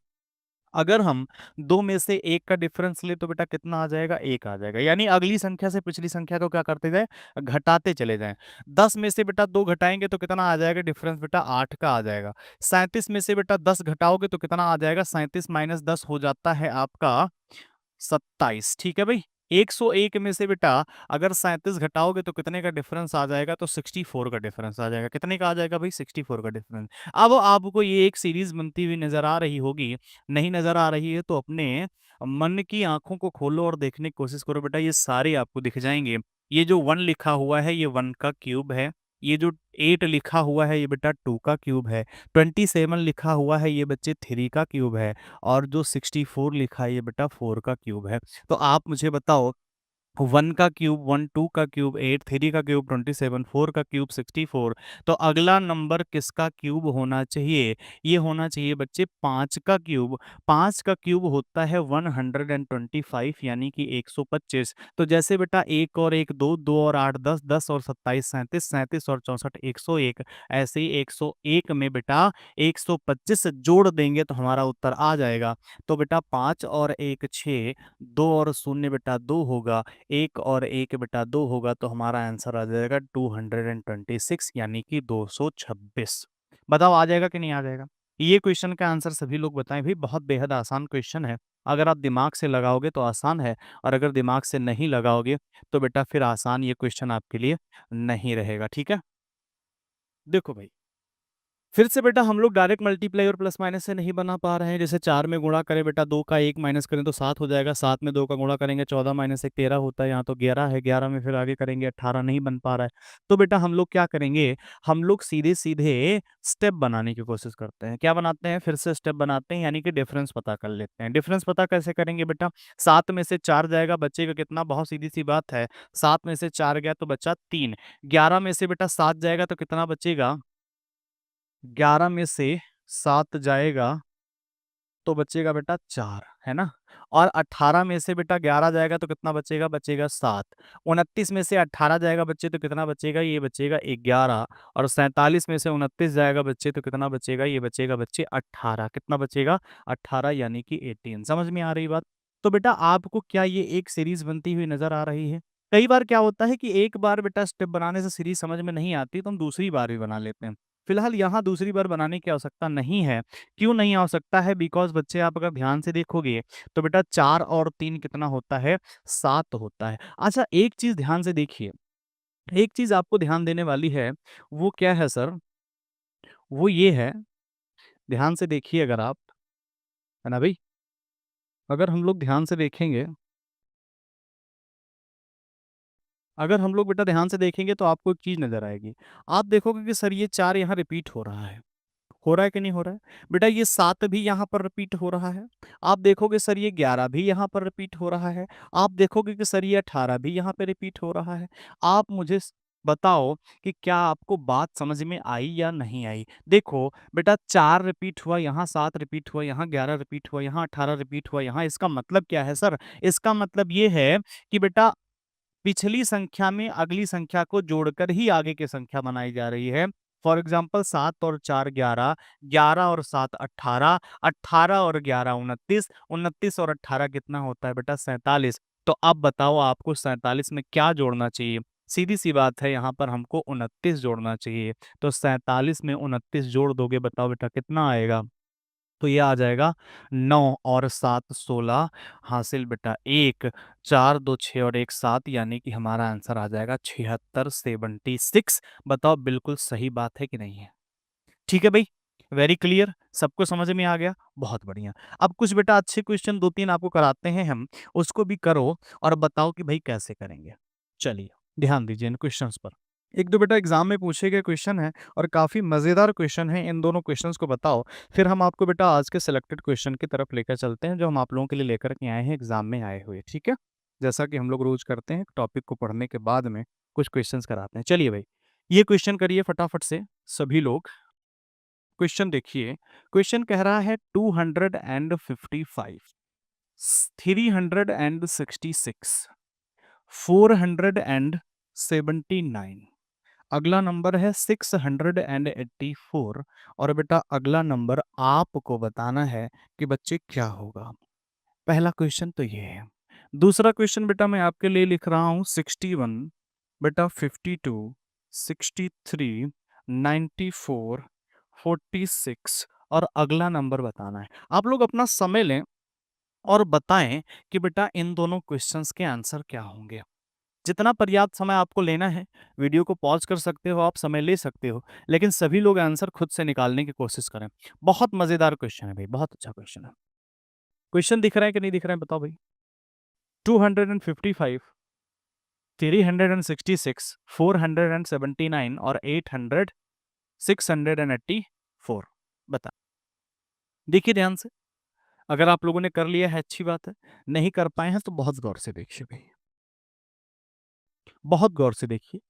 अगर हम दो में से एक का डिफरेंस ले तो बेटा कितना आ जाएगा? एक आ जाएगा। यानी अगली संख्या से पिछली संख्या को क्या करते जाए? घटाते चले जाएं। 10 में से बेटा 2 घटाएंगे तो कितना आ जाएगा डिफरेंस? बेटा 8 का आ जाएगा। 37 में से बेटा 10 घटाओगे तो कितना आ जाएगा? 37 माइनस 10 हो जाता है आपका 27। ठीक है भाई। 101 में से बेटा अगर 37 घटाओगे तो कितने का डिफरेंस आ जाएगा? तो 64 का डिफरेंस आ जाएगा। कितने का आ जाएगा भाई? 64 का डिफरेंस। अब आपको ये एक सीरीज बनती हुई नजर आ रही होगी। नहीं नजर आ रही है तो अपने मन की आंखों को खोलो और देखने की कोशिश करो बेटा, ये सारे आपको दिख जाएंगे। ये जो 1 लिखा हुआ है ये 1 का क्यूब है। ये जो 8 लिखा हुआ है ये बेटा 2 का क्यूब है। 27 लिखा हुआ है ये बच्चे 3 का क्यूब है। और जो 64 लिखा है ये बेटा 4 का क्यूब है। तो आप मुझे बताओ, 1 का क्यूब 1, 2 का क्यूब 8, 3 का क्यूब 27, 4 का क्यूब 64। तो अगला नंबर किसका क्यूब होना चाहिए? ये होना चाहिए बच्चे 5 का क्यूब। 5 का क्यूब होता है 125, यानी कि 125। तो जैसे बेटा 1 और 1 2, 2 और 8 10, 10 और 27 37, 37 और 64 101। ऐसे ही 101 में बेटा 125 जोड़ देंगे तो हमारा उत्तर आ जाएगा। तो बेटा 5 और 1 6, 2 और 0 बेटा 2 होगा, 1 और 1 बेटा 2 होगा, तो हमारा आंसर आ जाएगा 226, यानी कि 226। बताओ आ जाएगा कि नहीं आ जाएगा? ये क्वेश्चन का आंसर सभी लोग बताएं भाई, बहुत बेहद आसान क्वेश्चन है। अगर आप दिमाग से लगाओगे तो आसान है, और अगर दिमाग से नहीं लगाओगे तो बेटा फिर आसान ये क्वेश्चन आपके लिए नहीं रहेगा। ठीक है, देखो भाई, फिर से बेटा हम लोग डायरेक्ट मल्टीप्लाई और प्लस माइनस से नहीं बना पा रहे हैं। जैसे 4 में गुणा करें बेटा, 2 का 1 माइनस करें तो 7 हो जाएगा। 7 में 2 का गुणा करेंगे 14 माइनस 1 13 होता है। यहाँ तो 11 है, 11 में फिर आगे करेंगे 18, नहीं बन पा रहा है। तो बेटा हम लोग क्या करेंगे? हम लोग सीधे सीधे स्टेप बनाने की कोशिश करते हैं। क्या बनाते हैं? फिर से स्टेप बनाते हैं, यानी कि डिफरेंस पता कर लेते हैं। डिफरेंस पता कैसे करेंगे बेटा? 7 में से 4 जाएगा, बच्चेगा कितना? बहुत सीधी सी बात है, 7 में से 4 गया तो बचा 3। 11 में से बेटा 7 जाएगा तो कितना बचेगा? 11 में से 7 जाएगा तो बचेगा बेटा 4, है ना? और 18 में से बेटा 11 जाएगा तो कितना बचेगा? बचेगा 7। 29 में से 18 जाएगा बच्चे तो कितना बचेगा? ये बचेगा 11। और 47 में से 29 जाएगा बच्चे तो कितना बचेगा? ये बचेगा बच्चे 18। कितना बचेगा? 18, यानी कि 18। समझ में आ रही बात? तो बेटा आपको क्या ये एक सीरीज बनती हुई नजर आ रही है? कई बार क्या होता है कि एक बार बेटा स्टेप बनाने से सीरीज समझ में नहीं आती तो हम दूसरी बार भी बना लेते हैं। फिलहाल यहाँ दूसरी बार बनाने की आवश्यकता नहीं है। क्यों नहीं आ सकता है? बिकॉज बच्चे आप अगर ध्यान से देखोगे तो बेटा 4 और 3 कितना होता है? 7 होता है। अच्छा एक चीज ध्यान से देखिए, एक चीज आपको ध्यान देने वाली है। वो क्या है सर? वो ये है, ध्यान से देखिए अगर आप, है ना भाई? अगर हम लोग ध्यान से देखेंगे, अगर हम लोग बेटा ध्यान से देखेंगे तो आपको एक चीज नजर आएगी। आप देखोगे कि सर ये 4 यहाँ रिपीट हो रहा है कि नहीं हो रहा है? बेटा ये 7 भी यहाँ पर रिपीट हो रहा है। आप देखोगे सर ये 11 भी यहाँ पर रिपीट हो रहा है। आप देखोगे कि सर ये 18 भी यहाँ पे रिपीट हो रहा है। आप मुझे बताओ कि क्या आपको बात समझ में आई या नहीं आई? देखो बेटा 4 रिपीट हुआ, यहाँ 7 रिपीट हुआ, यहाँ 11 रिपीट हुआ, यहाँ 18 रिपीट हुआ, यहाँ इसका मतलब क्या है सर? इसका मतलब ये है कि बेटा पिछली संख्या में अगली संख्या को जोड़कर ही आगे की संख्या बनाई जा रही है। फॉर एग्जाम्पल 7 और 4 11, 11 और 7 18, 18 और 11 29, 29 और 18 कितना होता है बेटा 47। तो अब बताओ आपको 47 में क्या जोड़ना चाहिए? सीधी सी बात है, यहाँ पर हमको 29 जोड़ना चाहिए। तो 47 में 29 जोड़ दोगे, बताओ बेटा कितना आएगा? तो ये आ जाएगा 9 और 7 16, हासिल बेटा 1, 4 2 6 और 1 7, यानी कि हमारा आंसर आ जाएगा 76 76। बताओ बिल्कुल सही बात है कि नहीं है? ठीक है भाई, वेरी क्लियर, सबको समझ में आ गया, बहुत बढ़िया। अब कुछ बेटा अच्छे क्वेश्चन 2-3 आपको कराते हैं हम, उसको भी करो और बताओ कि भाई कैसे करेंगे। चलिए ध्यान दीजिए इन क्वेश्चंस पर। एक दो बेटा एग्जाम में पूछे गए क्वेश्चन है और काफी मजेदार क्वेश्चन है, इन दोनों क्वेश्चंस को बताओ, फिर हम आपको बेटा आज के सिलेक्टेड क्वेश्चन की तरफ लेकर चलते हैं जो हम आप लोगों के लिए लेकर के आए हैं एग्जाम में आए हुए, ठीक है? जैसा कि हम लोग रोज करते हैं, टॉपिक को पढ़ने के बाद में कुछ क्वेश्चंस कराते हैं। चलिए भाई, ये क्वेश्चन करिए फटाफट से सभी लोग। क्वेश्चन देखिए, क्वेश्चन कह रहा है 255, 366, 479, अगला नंबर है 684 और बेटा अगला नंबर आपको बताना है कि बच्चे क्या होगा। पहला क्वेश्चन तो ये है। दूसरा क्वेश्चन बेटा मैं आपके लिए लिख रहा हूं 61, बेटा 52, 63, 94, 46 और अगला नंबर बताना है। आप लोग अपना समय लें और बताएं कि बेटा इन दोनों क्वेश्चंस के आंसर क्या होंगे। जितना पर्याप्त समय आपको लेना है, वीडियो को पॉज कर सकते हो, आप समय ले सकते हो, लेकिन सभी लोग आंसर खुद से निकालने की कोशिश करें। बहुत मजेदार क्वेश्चन है भाई, बहुत अच्छा क्वेश्चन है। क्वेश्चन दिख रहा है कि नहीं दिख रहा है बताओ भाई? 255, 366, 479 और 800, 684, बता। देखिए ध्यान से, अगर आप लोगों ने कर लिया है अच्छी बात है, नहीं कर पाए हैं तो बहुत गौर से देखिए भाई, बहुत गौर से देखिए।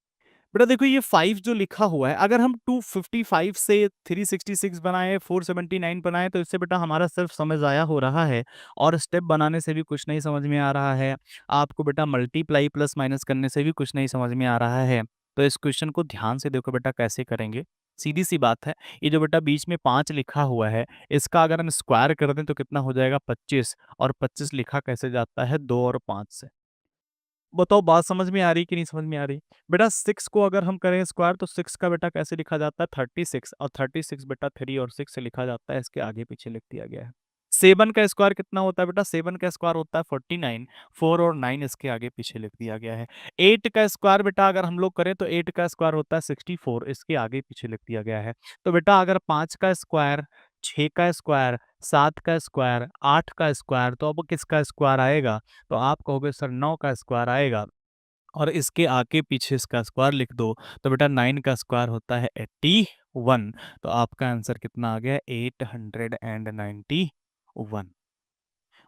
बेटा देखो ये 5 जो लिखा हुआ है, अगर हम 255 से 366 बनाए, 479 बनाए, तो इससे बेटा हमारा सिर्फ समय ज़ाया हो रहा है और स्टेप बनाने से भी कुछ नहीं समझ में आ रहा है। आपको बेटा मल्टीप्लाई प्लस माइनस करने से भी कुछ नहीं समझ में आ रहा है। तो इस क्वेश्चन को ध्यान से देखो बेटा कैसे करेंगे। सीधी सी बात है, ये जो बेटा बीच में 5 लिखा हुआ है, इसका अगर हम स्क्वायर कर दें तो कितना हो जाएगा 25, और 25 लिखा कैसे जाता है 2 और 5 से। बताओ बात समझ में आ रही कि नहीं समझ में आ रही? बेटा 6 को अगर हम करें स्क्वायर तो 6 का बेटा कैसे लिखा जाता है 36, और 36 बेटा 3 और 6 से लिखा जाता है, इसके आगे पीछे लिख दिया गया है। 7 का स्क्वायर कितना होता है बेटा? 7 का स्क्वायर होता है 49, 4 और 9 इसके आगे पीछे लिख दिया गया है। 8 का स्क्वायर बेटा अगर हम लोग करें तो 8 का स्क्वायर होता है 64, इसके आगे पीछे लिख दिया गया है। तो बेटा अगर 5 का स्क्वायर, 6 का स्क्वायर, 7 का स्क्वायर, 8 का स्क्वायर, तो अब किसका स्क्वायर आएगा? तो आप कहोगे सर 9 का स्क्वायर आएगा, और इसके आगे पीछे इसका स्क्वायर लिख दो, तो बेटा 9 का स्क्वायर होता है 81। तो आपका आंसर कितना आ गया? 891।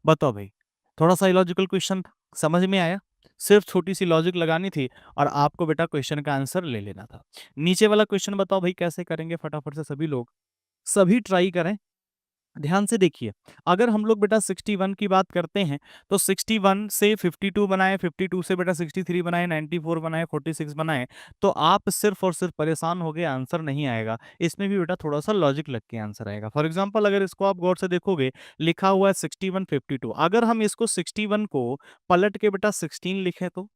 बताओ भाई, थोड़ा सा इलॉजिकल क्वेश्चन समझ में आया? सिर्फ छोटी सी लॉजिक लगानी थी और आपको बेटा क्वेश्चन का आंसर ले लेना था। नीचे वाला क्वेश्चन बताओ भाई कैसे करेंगे, फटाफट से सभी लोग, सभी ट्राई करें। ध्यान से देखिए, अगर हम लोग बेटा 61 की बात करते हैं तो 61 से 52 बनाए, 52 से बेटा 63 बनाए, 94 बनाए, 46 बनाए, तो आप सिर्फ और सिर्फ परेशान हो गए, आंसर नहीं आएगा। इसमें भी बेटा थोड़ा सा लॉजिक लग के आंसर आएगा। फॉर एग्जांपल अगर इसको आप गौर से देखोगे, लिखा हुआ है 61 52, अगर हम इसको 61 को पलट के बेटा 16 लिखें तो,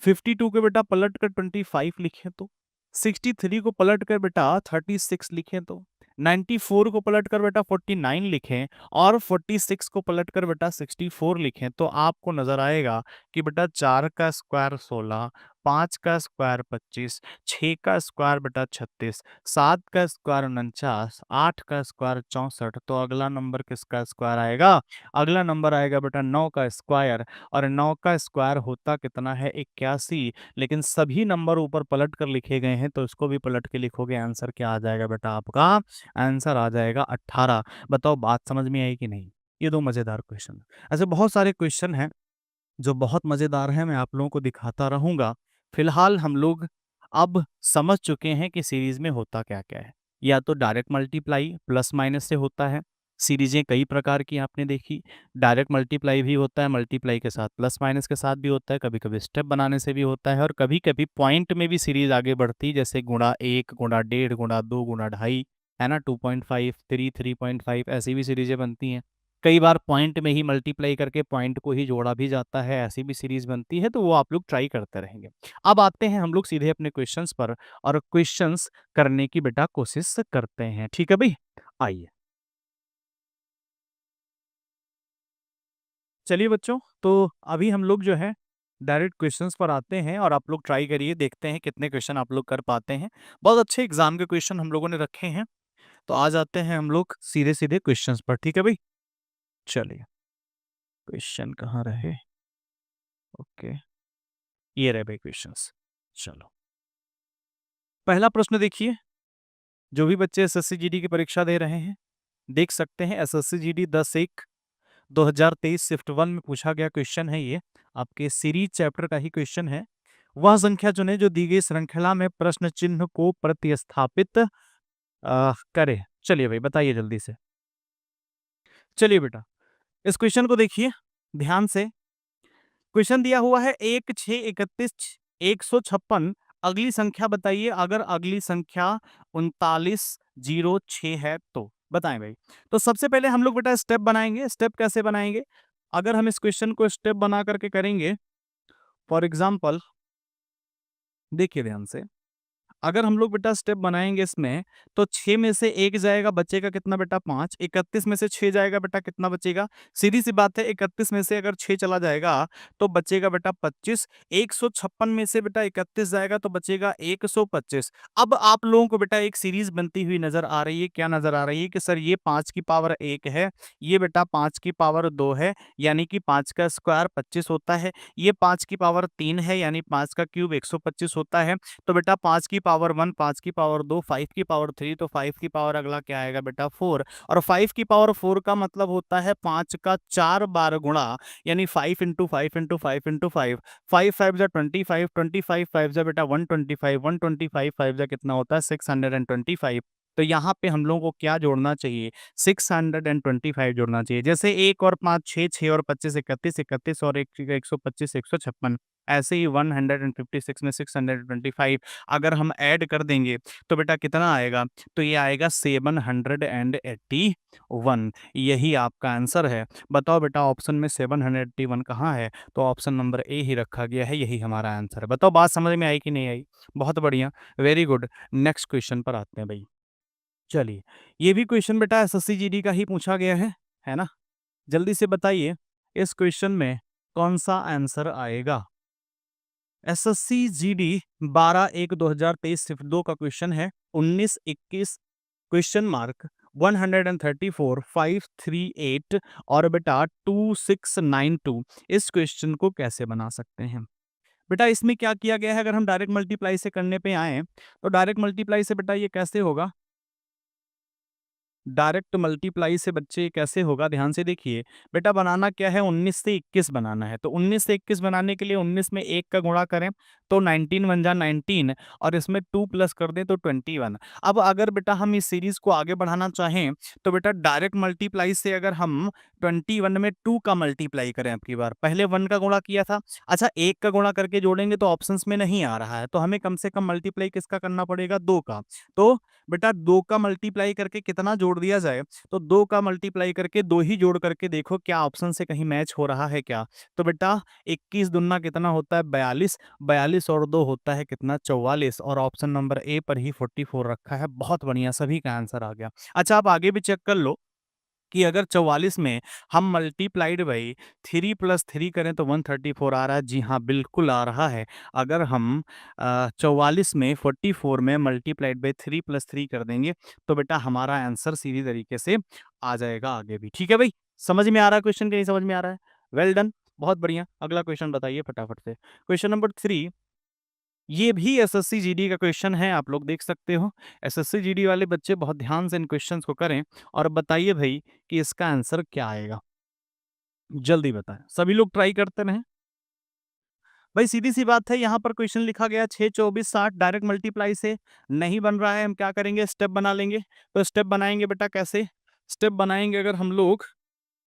52 को बेटा पलट कर 25 लिखें तो, 63 को पलट कर बेटा 36 लिखें तो, 94 को पलट कर बेटा 49 लिखें, और 46 को पलट कर बेटा 64 लिखें, तो आपको नजर आएगा कि बेटा 4 का स्क्वायर 16, 5 का स्क्वायर 25, 6 का स्क्वायर बेटा 36, 7 का स्क्वायर 49, 8 का स्क्वायर 64। तो अगला नंबर किसका स्क्वायर आएगा? अगला नंबर आएगा बेटा 9 का स्क्वायर, और 9 का स्क्वायर होता कितना है? 81। लेकिन सभी नंबर ऊपर पलट कर लिखे गए हैं, तो इसको भी पलट के लिखोगे, आंसर क्या आ जाएगा बेटा? आपका आंसर आ जाएगा 18। बताओ बात समझ में आई कि नहीं? ये दो मजेदार क्वेश्चन। ऐसे बहुत सारे क्वेश्चन हैं जो बहुत मजेदार हैं, मैं आप लोगों को दिखाता रहूंगा। फिलहाल हम लोग अब समझ चुके हैं कि सीरीज में होता क्या क्या है। या तो डायरेक्ट मल्टीप्लाई प्लस माइनस से होता है। सीरीजें कई प्रकार की आपने देखी। डायरेक्ट मल्टीप्लाई भी होता है, मल्टीप्लाई के साथ प्लस माइनस के साथ भी होता है, कभी कभी स्टेप बनाने से भी होता है, और कभी कभी पॉइंट में भी सीरीज आगे बढ़ती है, जैसे गुणा एक, गुणा डेढ़, गुणा दो, गुणा ढाई, है ना, 2.5, 3, 3.5, ऐसी भी सीरीजें बनती हैं। कई बार पॉइंट में ही मल्टीप्लाई करके पॉइंट को ही जोड़ा भी जाता है, ऐसी भी सीरीज बनती है, तो वो आप लोग ट्राई करते रहेंगे। अब आते हैं हम लोग सीधे अपने क्वेश्चंस पर, और क्वेश्चंस करने की बेटा कोशिश करते हैं। ठीक है भाई, आइए। चलिए बच्चों, तो अभी हम लोग जो है डायरेक्ट क्वेश्चंस पर आते हैं, और आप लोग ट्राई करिए, देखते हैं कितने क्वेश्चन आप लोग कर पाते हैं। बहुत अच्छे एग्जाम के क्वेश्चन हम लोगों ने रखे हैं। तो आ जाते हैं हम लोग सीधे सीधे क्वेश्चंस पर। ठीक है भाई, चलिए। क्वेश्चन कहाँ रहे? ओके, ये रहे भाई क्वेश्चंस। चलो, पहला प्रश्न देखिए। जो भी बच्चे एसएससी जीडी की परीक्षा दे रहे हैं देख सकते हैं, एसएससी जीडी 10/1/2023 शिफ्ट 1 में पूछा गया क्वेश्चन है। ये आपके सीरीज चैप्टर का ही क्वेश्चन है। वह संख्या चुने जो दी गई श्रृंखला में प्रश्न चिन्ह को प्रतिस्थापित करे। चलिए भाई, बताइए जल्दी से। चलिए बेटा, इस क्वेश्चन को देखिए ध्यान से। क्वेश्चन दिया हुआ है 1, 6, 31, 156। अगली संख्या बताइए, अगर अगली संख्या 3906 है तो बताएं भाई। तो सबसे पहले हम लोग बेटा स्टेप बनाएंगे। स्टेप कैसे बनाएंगे? अगर हम इस क्वेश्चन को स्टेप बना करके करेंगे, फॉर एग्जाम्पल देखिए ध्यान से। अगर हम लोग बेटा स्टेप बनाएंगे इसमें, तो 6 में से 1 जाएगा, बचेगा कितना बेटा? 5। 31 में से 6 जाएगा बेटा, कितना बचेगा? सीधी सी बात है, 31 में से अगर 6 चला जाएगा तो बचेगा बेटा 25। 156 में से बेटा 31 जाएगा तो बचेगा 125। अब आप लोगों को बेटा एक सीरीज बनती हुई नजर आ रही है। क्या नजर आ रही है? कि सर ये 5 की पावर 1 है, ये बेटा 5 की पावर 2 है, यानी कि 5 का स्क्वायर 25 होता है। ये 5 की पावर 3 है, यानी 5 का क्यूब 125 होता है। तो बेटा 5 की पावर 1, 5 की पावर 2, 5 की पावर 3, तो 5 की पावर अगला क्या आएगा बेटा? 4। और 5 की पावर 4 का मतलब होता है 5 का 4 बार गुणा, यानी 5 इंटू 5 इंटू 5 इंटू 5। 5 5 जा 25, 25 5 जा बेटा 125, 125 5 जा कितना होता है? 625। तो यहाँ पे हम लोगों को क्या जोड़ना चाहिए? 625 जोड़ना चाहिए। जैसे 1 और 5 6, 6 और 25 31, 31 और 125 156। ऐसे ही 156 में 625 अगर हम ऐड कर देंगे तो बेटा कितना आएगा? तो ये आएगा 781। यही आपका आंसर है। बताओ बेटा, ऑप्शन में 781 कहाँ है? तो ऑप्शन नंबर ए ही रखा गया है, यही हमारा आंसर है। बताओ बात समझ में आई कि नहीं आई? बहुत बढ़िया, वेरी गुड। नेक्स्ट क्वेश्चन पर आते हैं भाई। चलिए, ये भी क्वेश्चन बेटा एसएससी जीडी का ही पूछा गया है ना? जल्दी से बताइए, इस क्वेश्चन में कौन सा आंसर आएगा? एसएससी जीडी 12/1/2023 शिफ्ट 2 का क्वेश्चन है। 19, 21 क्वेश्चन मार्क 134, 538 और बेटा 2692। इस क्वेश्चन को कैसे बना सकते हैं? बेटा इसमें क्या किया गया है? अगर हम डायरेक्ट मल्टीप्लाई से करने पे आए, तो डायरेक्ट मल्टीप्लाई से बेटा ये कैसे होगा? डायरेक्ट मल्टीप्लाई से बच्चे कैसे होगा? ध्यान से देखिए। बेटा बनाना क्या है? 19 से 21 बनाना है। तो 19 से 21 बनाने के लिए 19 में 1 का गुणा करें तो 19 बन जा 19, और इसमें 2 प्लस कर दें तो 21। अब अगर बेटा हम इस सीरीज को आगे बढ़ाना चाहें, तो बेटा डायरेक्ट मल्टीप्लाई से अगर हम 21 में 2 का मल्टीप्लाई करें, अब की बार पहले 1 का गुणा किया था, अच्छा 1 का गुणा करके जोड़ेंगे तो ऑप्शंस में नहीं आ रहा है, तो हमें कम से कम मल्टीप्लाई किसका करना पड़ेगा? 2 का। तो बेटा 2 का मल्टीप्लाई करके कितना जोड़ दिया जाए? तो 2 का मल्टीप्लाई करके 2 ही जोड़ करके देखो क्या ऑप्शन से कहीं मैच हो रहा है क्या? तो बेटा 21 दूना कितना होता है? 42। 42 और 2 होता है कितना? 44। और ऑप्शन नंबर ए पर ही 44 रखा है। बहुत बढ़िया, सभी का आंसर आ गया। अच्छा, आप आगे भी चेक कर लो कि अगर 44 में हम मल्टीप्लाइड बाई 3 प्लस 3 करें तो 134 आ रहा है। जी हाँ, बिल्कुल आ रहा है। अगर हम 44 में 44 में मल्टीप्लाइड बाई 3 प्लस 3 कर देंगे तो बेटा हमारा आंसर सीधी तरीके से आ जाएगा आगे भी। ठीक है भाई, समझ में आ रहा है क्वेश्चन कि नहीं समझ में आ रहा है? वेल डन, बहुत बढ़िया। अगला क्वेश्चन बताइए फटाफट से। क्वेश्चन नंबर 3, ये भी एसएससी जीडी का क्वेश्चन है, आप लोग देख सकते हो। एसएससी जीडी वाले बच्चे बहुत ध्यान से इन क्वेश्चंस को करें और बताइए भाई कि इसका आंसर क्या आएगा। जल्दी बताएं, सभी लोग ट्राई करते रहें। भाई सीधी सी बात है, यहाँ पर क्वेश्चन लिखा गया 6 24 60 डायरेक्ट मल्टीप्लाई से नहीं बन रहा है। हम क्या करेंगे, स्टेप बना लेंगे। तो स्टेप बनाएंगे बेटा कैसे, स्टेप बनाएंगे अगर हम लोग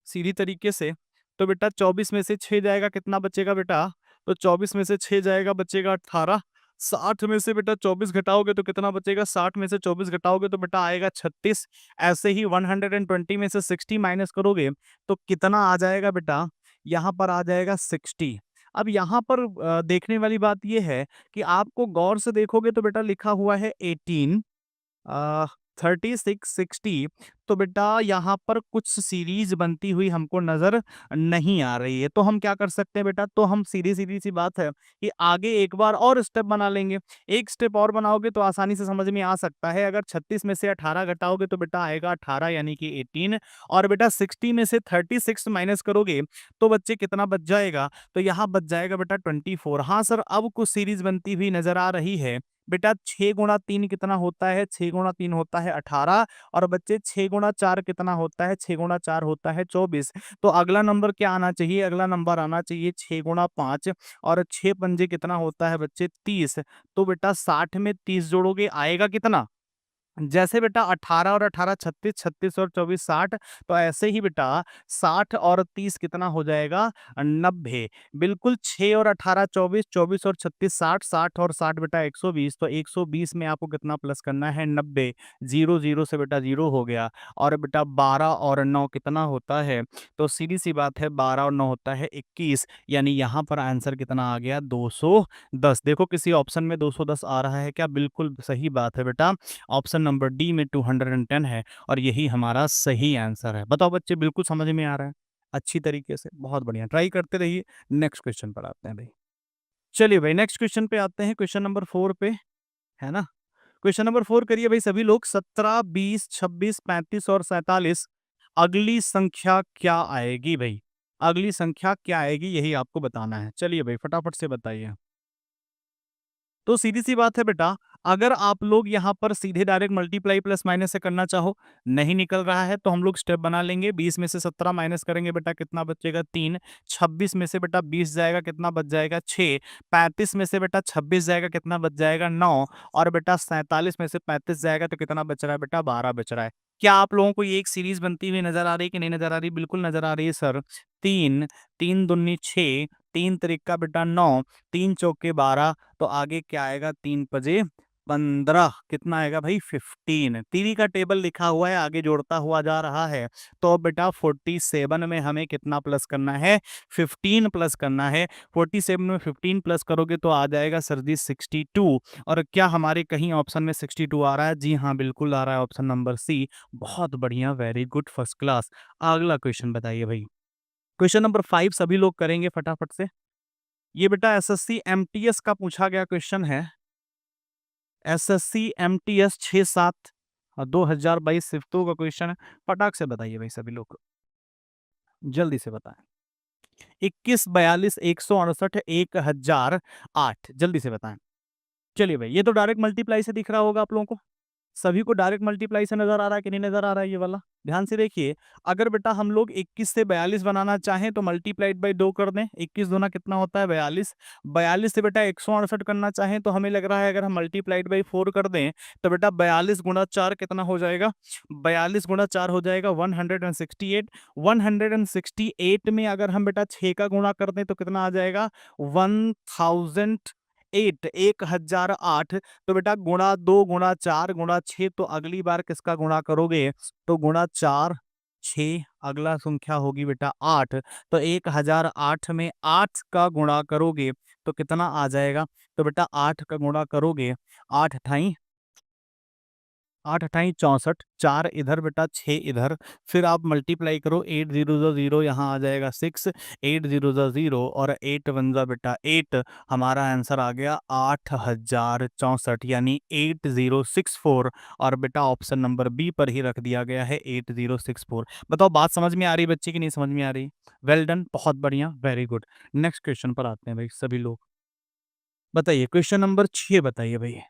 सीधी तरीके से, तो बेटा 24 में से 6 जाएगा, कितना बचेगा बेटा, तो 24 में से 6 जाएगा, बचेगा 18। 60 में से बेटा 24 घटाओगे तो कितना बचेगा, 60 में से 24 घटाओगे तो बेटा आएगा 36। ऐसे ही 120 में से 60 माइनस करोगे तो कितना आ जाएगा बेटा, यहाँ पर आ जाएगा 60। अब यहाँ पर देखने वाली बात यह है कि आपको गौर से देखोगे तो बेटा लिखा हुआ है 18 36 60। तो बेटा यहाँ पर कुछ सीरीज बनती हुई हमको नजर नहीं आ रही है। तो हम क्या कर सकते हैं बेटा, तो हम सीधी सीधी सी बात है कि आगे एक बार और स्टेप बना लेंगे। एक स्टेप और बनाओगे तो आसानी से समझ में आ सकता है। अगर 36 में से 18 घटाओगे तो बेटा आएगा 18 यानी कि 18। और बेटा 60 में से 36 माइनस करोगे तो बच्चे कितना बच जाएगा, तो यहाँ बच जाएगा बेटा 24। हाँ सर, अब कुछ सीरीज बनती हुई नजर आ रही है। बेटा 6 गुणा 3 कितना होता है, 6 गुणा 3 होता है 18। और बच्चे 6 गुणा 4 कितना होता है, 6 गुणा 4 होता है 24। तो अगला नंबर क्या आना चाहिए, अगला नंबर आना चाहिए 6 गुणा 5। और 6 पंजे कितना होता है बच्चे 30। तो बेटा 60 में 30 जोड़ोगे आएगा कितना, जैसे बेटा 18 और 18 36, 36 और 24 60। तो ऐसे ही बेटा 60 और 30 कितना हो जाएगा, 90। बिल्कुल 6 और 18 24, 24 और 36 60, 60 और 60 बेटा 120। तो 120 में आपको कितना प्लस करना है, 90। 0 0 से बेटा 0 हो गया। और बेटा 12 और 9 कितना होता है, तो सीधी सी बात है 12 और 9 होता है 21। यानी यहाँ पर आंसर कितना आ गया, 210। देखो किसी ऑप्शन में 210 आ रहा है क्या, बिल्कुल सही बात है बेटा, ऑप्शन नंबर डी में 210 है और यही हमारा सही आंसर है। बताओ बच्चे, बिल्कुल समझ में आ रहा है अच्छी तरीके से, बहुत बढ़िया, ट्राई करते रहिए। नेक्स्ट क्वेश्चन पर आते हैं भाई। चलिए भाई नेक्स्ट क्वेश्चन पे आते हैं, क्वेश्चन नंबर 4 पे, है ना। क्वेश्चन नंबर 4 करिए भाई सभी लोग। 17 20 26 35 और 47, अगली संख्या क्या आएगी भाई, अगली संख्या क्या आएगी यही आपको बताना है। चलिए भाई फटाफट से बताइए। तो सीधी सी बात है बेटा, अगर आप लोग यहाँ पर सीधे डायरेक्ट मल्टीप्लाई प्लस माइनस से करना चाहो, नहीं निकल रहा है तो हम लोग स्टेप बना लेंगे। 20 में से 17 माइनस करेंगे बेटा कितना बचेगा, 3। 26 में से बेटा 20 जाएगा, कितना बच जाएगा, 6। 35 में से बेटा 26 जाएगा, कितना बच जाएगा, 9। और बेटा 47 में से 35 जाएगा तो कितना बच रहा है बेटा, 12 बच रहा है। क्या आप लोगों को ये एक सीरीज बनती हुई नजर आ रही है कि नहीं नजर आ रही, बिल्कुल नजर आ रही है सर। 3 3 दूनी 6, 3 त्रिका बेटा 9, 3 चौके 12। तो आगे क्या आएगा, 3 पजे 15, कितना आएगा भाई 15। तीरी का टेबल लिखा हुआ है, आगे जोड़ता हुआ जा रहा है। तो बेटा 47 में हमें कितना प्लस करना है, 15 प्लस करना है। 47 में 15 प्लस करोगे तो आ जाएगा सर जी 62। और क्या हमारे कहीं ऑप्शन में 62 आ रहा है, जी हाँ बिल्कुल आ रहा है, ऑप्शन नंबर सी। बहुत बढ़िया, वेरी गुड, फर्स्ट क्लास। अगला क्वेश्चन बताइए भाई। क्वेश्चन नंबर 5 सभी लोग करेंगे फटाफट से। ये बेटा एसएससी एमटीएस का पूछा गया क्वेश्चन है। एसएससी एमटीएस 6-7 और 2022 सिफ्टों का क्वेश्चन है। फटाक से बताइए भाई सभी लोग, जल्दी से बताएं। 21 42 168 1008, जल्दी से बताएं। चलिए भाई, ये तो डायरेक्ट मल्टीप्लाई से दिख रहा होगा आप लोगों को। सभी को डायरेक्ट मल्टीप्लाई से नजर आ रहा है कि नहीं नजर आ रहा है ये वाला, ध्यान से देखिए। अगर बेटा हम लोग 21 से 42 बनाना चाहें तो मल्टीप्लाइड बाई 2 कर दें। 21 दूना कितना होता है, 42। 42 से बेटा 168 करना चाहें तो हमें लग रहा है अगर हम मल्टीप्लाइड बाई 4 कर दें तो बेटा 42 गुणा 4 कितना हो जाएगा, 42 गुणा 4 हो जाएगा 168। 168 में अगर हम बेटा 6 का गुणा कर दें तो कितना आ जाएगा, 1008, 1008। तो बेटा गुणा 2 गुणा 4 गुणा 6, तो अगली बार किसका गुणा करोगे, तो गुणा 4 6, अगला संख्या होगी बेटा 8। तो 1008 में 8 का गुणा करोगे तो कितना आ जाएगा, तो बेटा 8 का गुणा करोगे, 8 अठाई 64, 4 इधर बेटा 6 इधर, फिर आप मल्टीप्लाई करो, 8 0 0 यहाँ आ जाएगा 6, 8 0 0 और 8 1 बेटा 8। हमारा आंसर आ गया 8064 यानी 8064। और बेटा ऑप्शन नंबर बी पर ही रख दिया गया है 8064। बताओ बात समझ में आ रही बच्चे की नहीं समझ में आ रही, वेल डन, बहुत बढ़िया, वेरी गुड। नेक्स्ट क्वेश्चन पर आते हैं भाई सभी लोग। बताइए क्वेश्चन नंबर 6 बताइए भाई।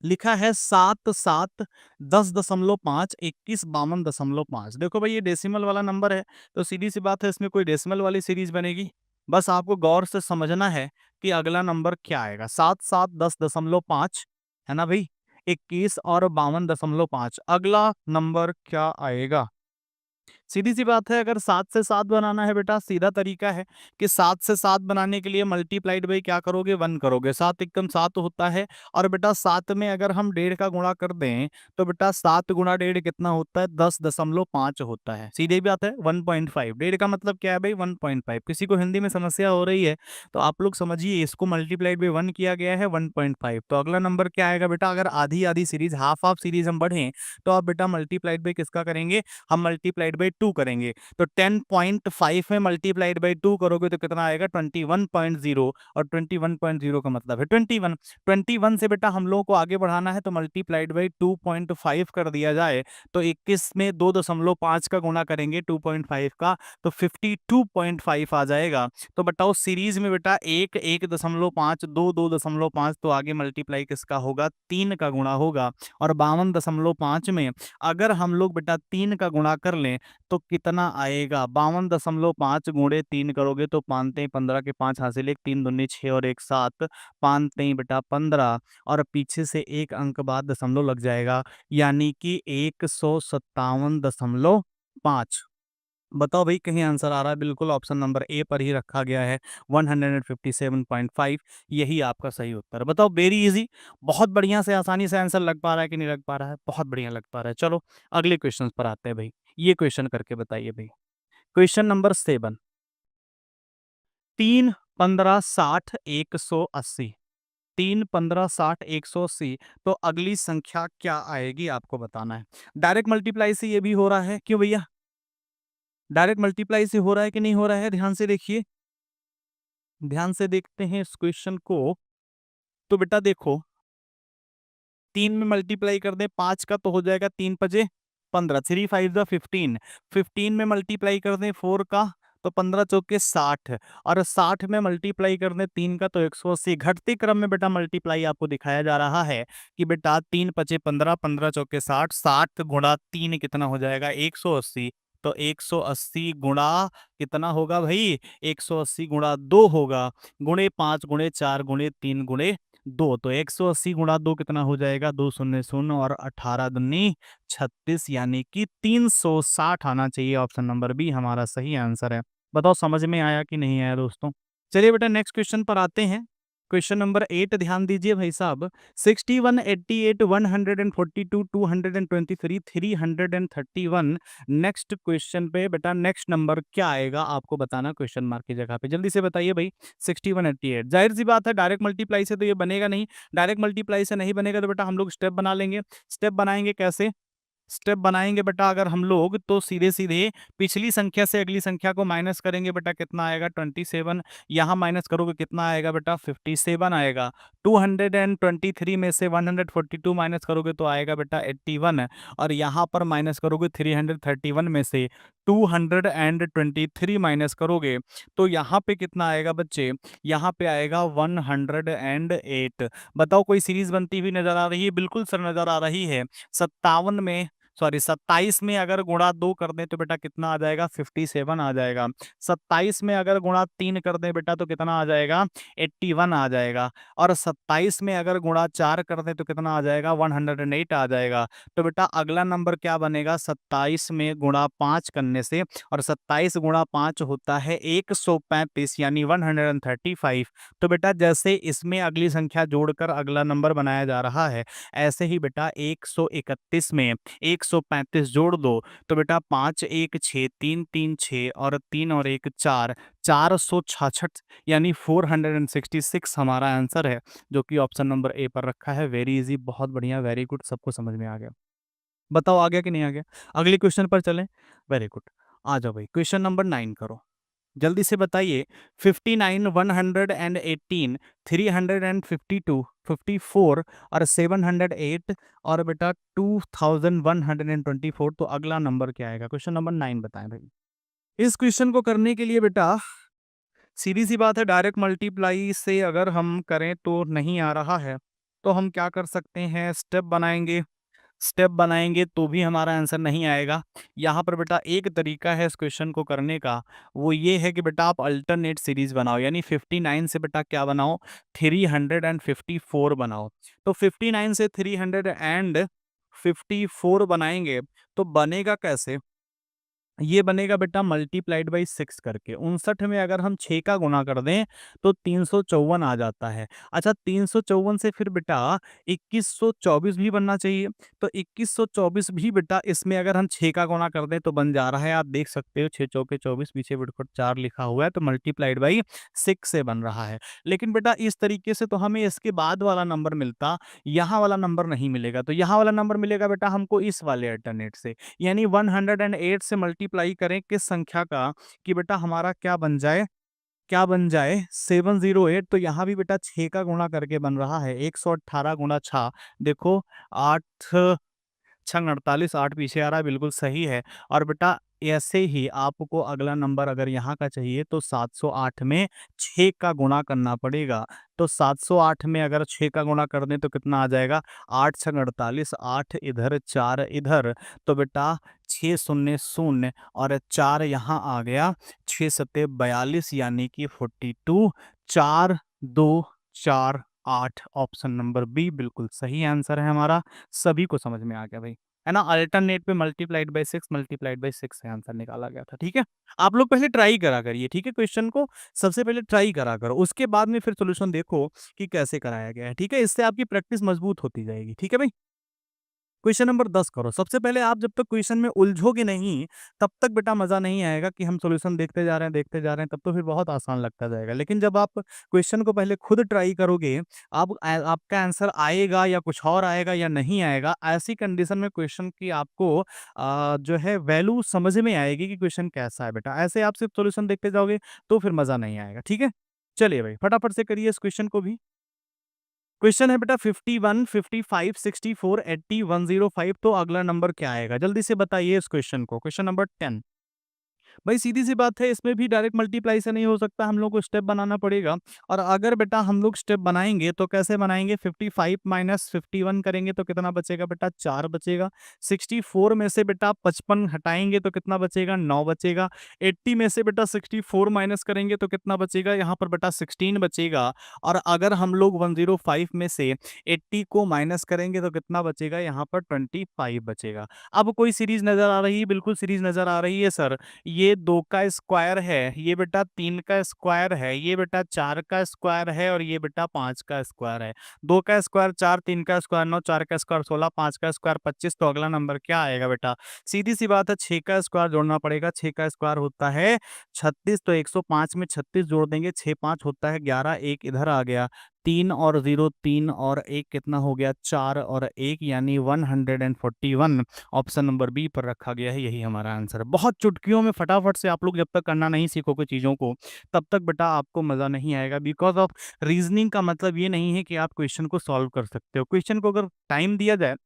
लिखा है 7 7 10.5 21 52.5। देखो भाई ये डेसिमल वाला नंबर है तो सीधी सी बात है इसमें कोई डेसिमल वाली सीरीज बनेगी, बस आपको गौर से समझना है कि अगला नंबर क्या आएगा। 7 7 10.5 है ना भाई, 21 और 52.5। अगला नंबर क्या आएगा? सीधी सी बात है, अगर 7 से 7 बनाना है बेटा, सीधा तरीका है कि 7 से 7 बनाने के लिए मल्टीप्लाइड बाई क्या करोगे, 1 करोगे। 7 एकम 7 होता है। और बेटा 7 में अगर हम 1.5 का गुणा कर दें तो बेटा 7 गुणा 1.5 कितना होता है, 10.5 होता है। सीधी बात है, 1.5। 1.5 का मतलब क्या है भाई, 1.5। किसी को हिंदी में समस्या हो रही है तो आप लोग समझिए, इसको मल्टीप्लाइड बाई 1 किया गया है, 1.5। तो अगला नंबर क्या आएगा बेटा? अगर आधी आधी सीरीज, हाफ हाफ सीरीज हम बढ़ें तो आप बेटा मल्टीप्लाइड बाई किसका करेंगे, हम मल्टीप्लाइड बाई 2 करेंगे। तो 10.5 में मल्टीप्लाइड बाई 2 करोगे तो कितना आएगा, 21.0। और 21.0 का मतलब है 21। 21 से बेटा हम लोगों को आगे बढ़ाना है तो मल्टीप्लाइड बाई 2.5 कर दिया जाए तो 21 में 2.5 का गुणा करेंगे 2.5 का, तो 52.5 आ जाएगा। तो बताओ सीरीज में बेटा 1 1.5 2 2.5, तो आगे मल्टीप्लाई किसका होगा, 3 का गुणा होगा। और 52.5 में अगर हम लोग बेटा 3 का गुणा कर लें तो कितना आएगा, 52.5 गुणे 3 करोगे तो 5 3 15 के 5 हासिल, 1 3 दूनी 6 और 1 7, 5 3 बेटा 15। और पीछे से एक अंक बाद दशमलव लग जाएगा, यानी कि 157.5। बताओ भाई, कहीं आंसर आ रहा है? बिल्कुल ऑप्शन नंबर ए पर ही रखा गया है, 157.5। यही आपका सही उत्तर है। बताओ, वेरी इजी, बहुत बढ़िया से आसानी से आंसर लग पा रहा है कि नहीं लग पा रहा है? बहुत बढ़िया लग पा रहा है। चलो अगले क्वेश्चन पर आते हैं भाई। ये क्वेश्चन करके बताइए भाई। Question number 7, 3 15 60 180। 3 15 60 180, तो अगली संख्या क्या आएगी आपको बताना है। डायरेक्ट मल्टीप्लाई से ये भी हो रहा है, क्यों भैया? डायरेक्ट मल्टीप्लाई से हो रहा है कि नहीं हो रहा है? ध्यान से देखिए, ध्यान से देखते हैं इस क्वेश्चन को। तो बेटा देखो, 3 में मल्टीप्लाई कर दें 5 का तो हो जाएगा 3 पचे 15, 3 5 जा 15। 15 में मल्टीप्लाई कर दें 4 का तो 15 चौके 60। और 60 में मल्टीप्लाई कर दें 3 का तो 180। घटते क्रम में बेटा मल्टीप्लाई आपको दिखाया जा रहा है कि बेटा 3 पचे 15, 15 चौके 60, 60 गुणा 3 कितना हो जाएगा, 180। तो 180 गुणा कितना होगा भाई, 180 गुणा 2 होगा, गुणे 5 गुणे 4 गुणे 3 गुणे 2। तो 180 गुणा 2 कितना हो जाएगा, 2 शून्य शून्य और 18 दूनी 36, यानी कि 360 आना चाहिए। ऑप्शन नंबर बी हमारा सही आंसर है। बताओ समझ में आया कि नहीं आया दोस्तों? चलिए बेटा नेक्स्ट क्वेश्चन पर आते हैं। क्वेश्चन नंबर 8 ध्यान दीजिए भाई साहब। 61 88 142 223 331। नेक्स्ट क्वेश्चन पे बेटा नेक्स्ट नंबर क्या आएगा आपको बताना, क्वेश्चन मार्क की जगह पे जल्दी से बताइए भाई। 61 88, जाहिर सी बात है डायरेक्ट मल्टीप्लाई से तो ये बनेगा नहीं। डायरेक्ट मल्टीप्लाई से नहीं बनेगा तो बेटा हम लोग स्टेप बना लेंगे। स्टेप बनाएंगे कैसे? स्टेप बनाएंगे बेटा अगर हम लोग तो सीधे सीधे पिछली संख्या से अगली संख्या को माइनस करेंगे बेटा, कितना आएगा 27। यहाँ माइनस करोगे कितना आएगा बेटा, 57 आएगा। 223 में से 142 माइनस करोगे तो आएगा बेटा 81। और यहाँ पर माइनस करोगे 331 में से 223 माइनस करोगे तो यहाँ पे कितना आएगा बच्चे, यहाँ पे आएगा 108। बताओ कोई सीरीज बनती हुई नजर आ रही है? बिल्कुल सर नजर आ रही है। 57 में, सॉरी 27 में अगर गुणा 2 कर दें तो बेटा कितना आ जाएगा, 57 आ जाएगा। 27 में अगर गुणा 3 कर दें बेटा तो कितना आ जाएगा, 81 आ जाएगा। और 27 में अगर गुणा 4 कर दें तो कितना आ जाएगा, 108 आ जाएगा। तो बेटा अगला नंबर क्या बनेगा, 27 में गुणा 5 करने से, और 27 गुणा 5 होता है 135, यानी 135। तो बेटा जैसे इसमें अगली संख्या जोड़कर अगला नंबर बनाया जा रहा है, ऐसे ही बेटा 131 में 135 जोड़ दो तो बेटा 5 1 6 3 3 6 और 3 और 1 4, 466, यानी 466 हमारा आंसर है, जो कि ऑप्शन नंबर ए पर रखा है। वेरी इजी, बहुत बढ़िया, वेरी गुड, सबको समझ में आ गया। बताओ आ गया कि नहीं आ गया? अगले क्वेश्चन पर चलें। वेरी गुड, आ जाओ भाई, क्वेश्चन नंबर 9 करो, जल्दी से बताइए। 59 118 352 54 और 708 और बेटा 2124, तो अगला नंबर क्या आएगा? क्वेश्चन नंबर 9 बताएं भाई। इस क्वेश्चन को करने के लिए बेटा सीधी सी बात है, डायरेक्ट मल्टीप्लाई से अगर हम करें तो नहीं आ रहा है, तो हम क्या कर सकते हैं, स्टेप बनाएंगे। स्टेप बनाएँगे तो भी हमारा आंसर नहीं आएगा। यहाँ पर बेटा एक तरीका है इस क्वेश्चन को करने का, वो ये है कि बेटा आप अल्टरनेट सीरीज़ बनाओ, यानी 59 से बेटा क्या बनाओ, 354 बनाओ। तो 59 से 354 बनाएँगे तो बनेगा कैसे? ये बनेगा बेटा मल्टीप्लाइड बाई 6 करके। 59 में अगर हम 6 का गुणा कर दें तो 354 आ जाता है। अच्छा, 354 से फिर बेटा 2124 भी बनना चाहिए। तो 2124 भी बेटा इसमें अगर हम 6 का गुणा कर दें तो बन जा रहा है। आप देख सकते हो 6 चौके 24, पीछे बिटफुट 4 लिखा हुआ है, तो मल्टीप्लाइड बाई 6 से बन रहा है। लेकिन बेटा इस तरीके से तो हमें इसके बाद वाला नंबर मिलता, यहाँ वाला नंबर नहीं मिलेगा। तो यहाँ वाला नंबर मिलेगा बेटा हमको इस वाले अल्टरनेट से। यानी 108 से मल्टीप्लाई करें किस संख्या का कि बेटा हमारा क्या बन जाए 708। तो यहाँ भी बेटा 6 का गुणा करके बन रहा है 118 गुणा 6। देखो 8 छंग 48, 8 पीछे आ रहा है, बिल्कुल सही है। और बेटा ऐसे ही आपको अगला नंबर अगर यहाँ का चाहिए तो 708 में 6 का गुणा करना पड़ेगा। तो 708 में अगर 6 का गुणा कर दें तो कितना आ जाएगा, 8 छंग 48, 8 इधर 4 इधर, तो बेटा 6 शून्य शून्य और 4 यहाँ आ गया, 6 सत्ते 42 यानी कि 42, 4 2 4 8। ऑप्शन नंबर बी बिल्कुल सही आंसर है हमारा। सभी को समझ में आ गया भाई, है ना? अल्टरनेट पे मल्टीप्लाइड बाय 6 से आंसर निकाला गया था, ठीक है? आप लोग पहले ट्राई करा करिए, ठीक है? क्वेश्चन को सबसे पहले ट्राई करा करो, उसके बाद में फिर सॉल्यूशन देखो कि कैसे कराया गया है, ठीक है? इससे आपकी प्रैक्टिस मजबूत होती जाएगी, ठीक है भाई? क्वेश्चन नंबर 10 करो। सबसे पहले आप जब तक क्वेश्चन में उलझोगे नहीं, तब तक बेटा मज़ा नहीं आएगा कि हम सॉल्यूशन देखते जा रहे हैं, तब तो फिर बहुत आसान लगता जाएगा। लेकिन जब आप क्वेश्चन को पहले खुद ट्राई करोगे, आपका आंसर आएगा या कुछ और आएगा या नहीं आएगा, ऐसी कंडीशन में क्वेश्चन की आपको जो है वैल्यू समझ में आएगी कि क्वेश्चन कैसा है बेटा। ऐसे आप सिर्फ सॉल्यूशन देखते जाओगे, तो फिर मज़ा नहीं आएगा, ठीक है? चलिए भाई, फटाफट से करिए इस क्वेश्चन को भी। क्वेश्चन है बेटा 51, 55, 64, 80, 105। तो अगला नंबर क्या आएगा? जल्दी से बताइए इस क्वेश्चन को। Question number 10। भाई सीधी सी बात है, इसमें भी डायरेक्ट मल्टीप्लाई से नहीं हो सकता, हम लोग को स्टेप बनाना पड़ेगा। और अगर बेटा हम लोग स्टेप बनाएंगे तो कैसे बनाएंगे? 55 माइनस 51 करेंगे तो कितना बचेगा बेटा? 4 बचेगा। 64 में से बेटा 55 हटाएंगे तो कितना बचेगा? 9 बचेगा। 80 में से बेटा 64 माइनस करेंगे तो कितना बचेगा? यहाँ पर बेटा 16 बचेगा। और अगर हम लोग 105 में से 80 को माइनस करेंगे तो कितना बचेगा? यहाँ पर 25 बचेगा। अब कोई सीरीज नजर आ रही है? बिल्कुल सीरीज नजर आ रही है सर। ये 2 का स्क्वायर है, ये बेटा 3 का स्क्वायर है, ये बेटा 4 का स्क्वायर है और ये बेटा 5 का स्क्वायर है। 2 का स्क्वायर 4, 3 का स्क्वायर 9, 4 का स्क्वायर 16, 5 का स्क्वायर 25। तो अगला नंबर क्या आएगा बेटा? सीधी सी बात है, 6 का स्क्वायर जोड़ना पड़ेगा। 6 का स्क्वायर होता है 36, तो 105 में 36 जोड़ देंगे, 6 5 होता है 11, 1 इधर आ गया, 3 और 0 3 और 1 कितना हो गया? 4 और 1 यानी 141। ऑप्शन नंबर बी पर रखा गया है, यही हमारा आंसर है। बहुत चुटकियों में फटाफट से आप लोग जब तक करना नहीं सीखोगे चीज़ों को, तब तक बेटा आपको मज़ा नहीं आएगा। बिकॉज़ ऑफ रीज़निंग का मतलब ये नहीं है कि आप क्वेश्चन को सॉल्व कर सकते हो। क्वेश्चन को अगर टाइम दिया जाए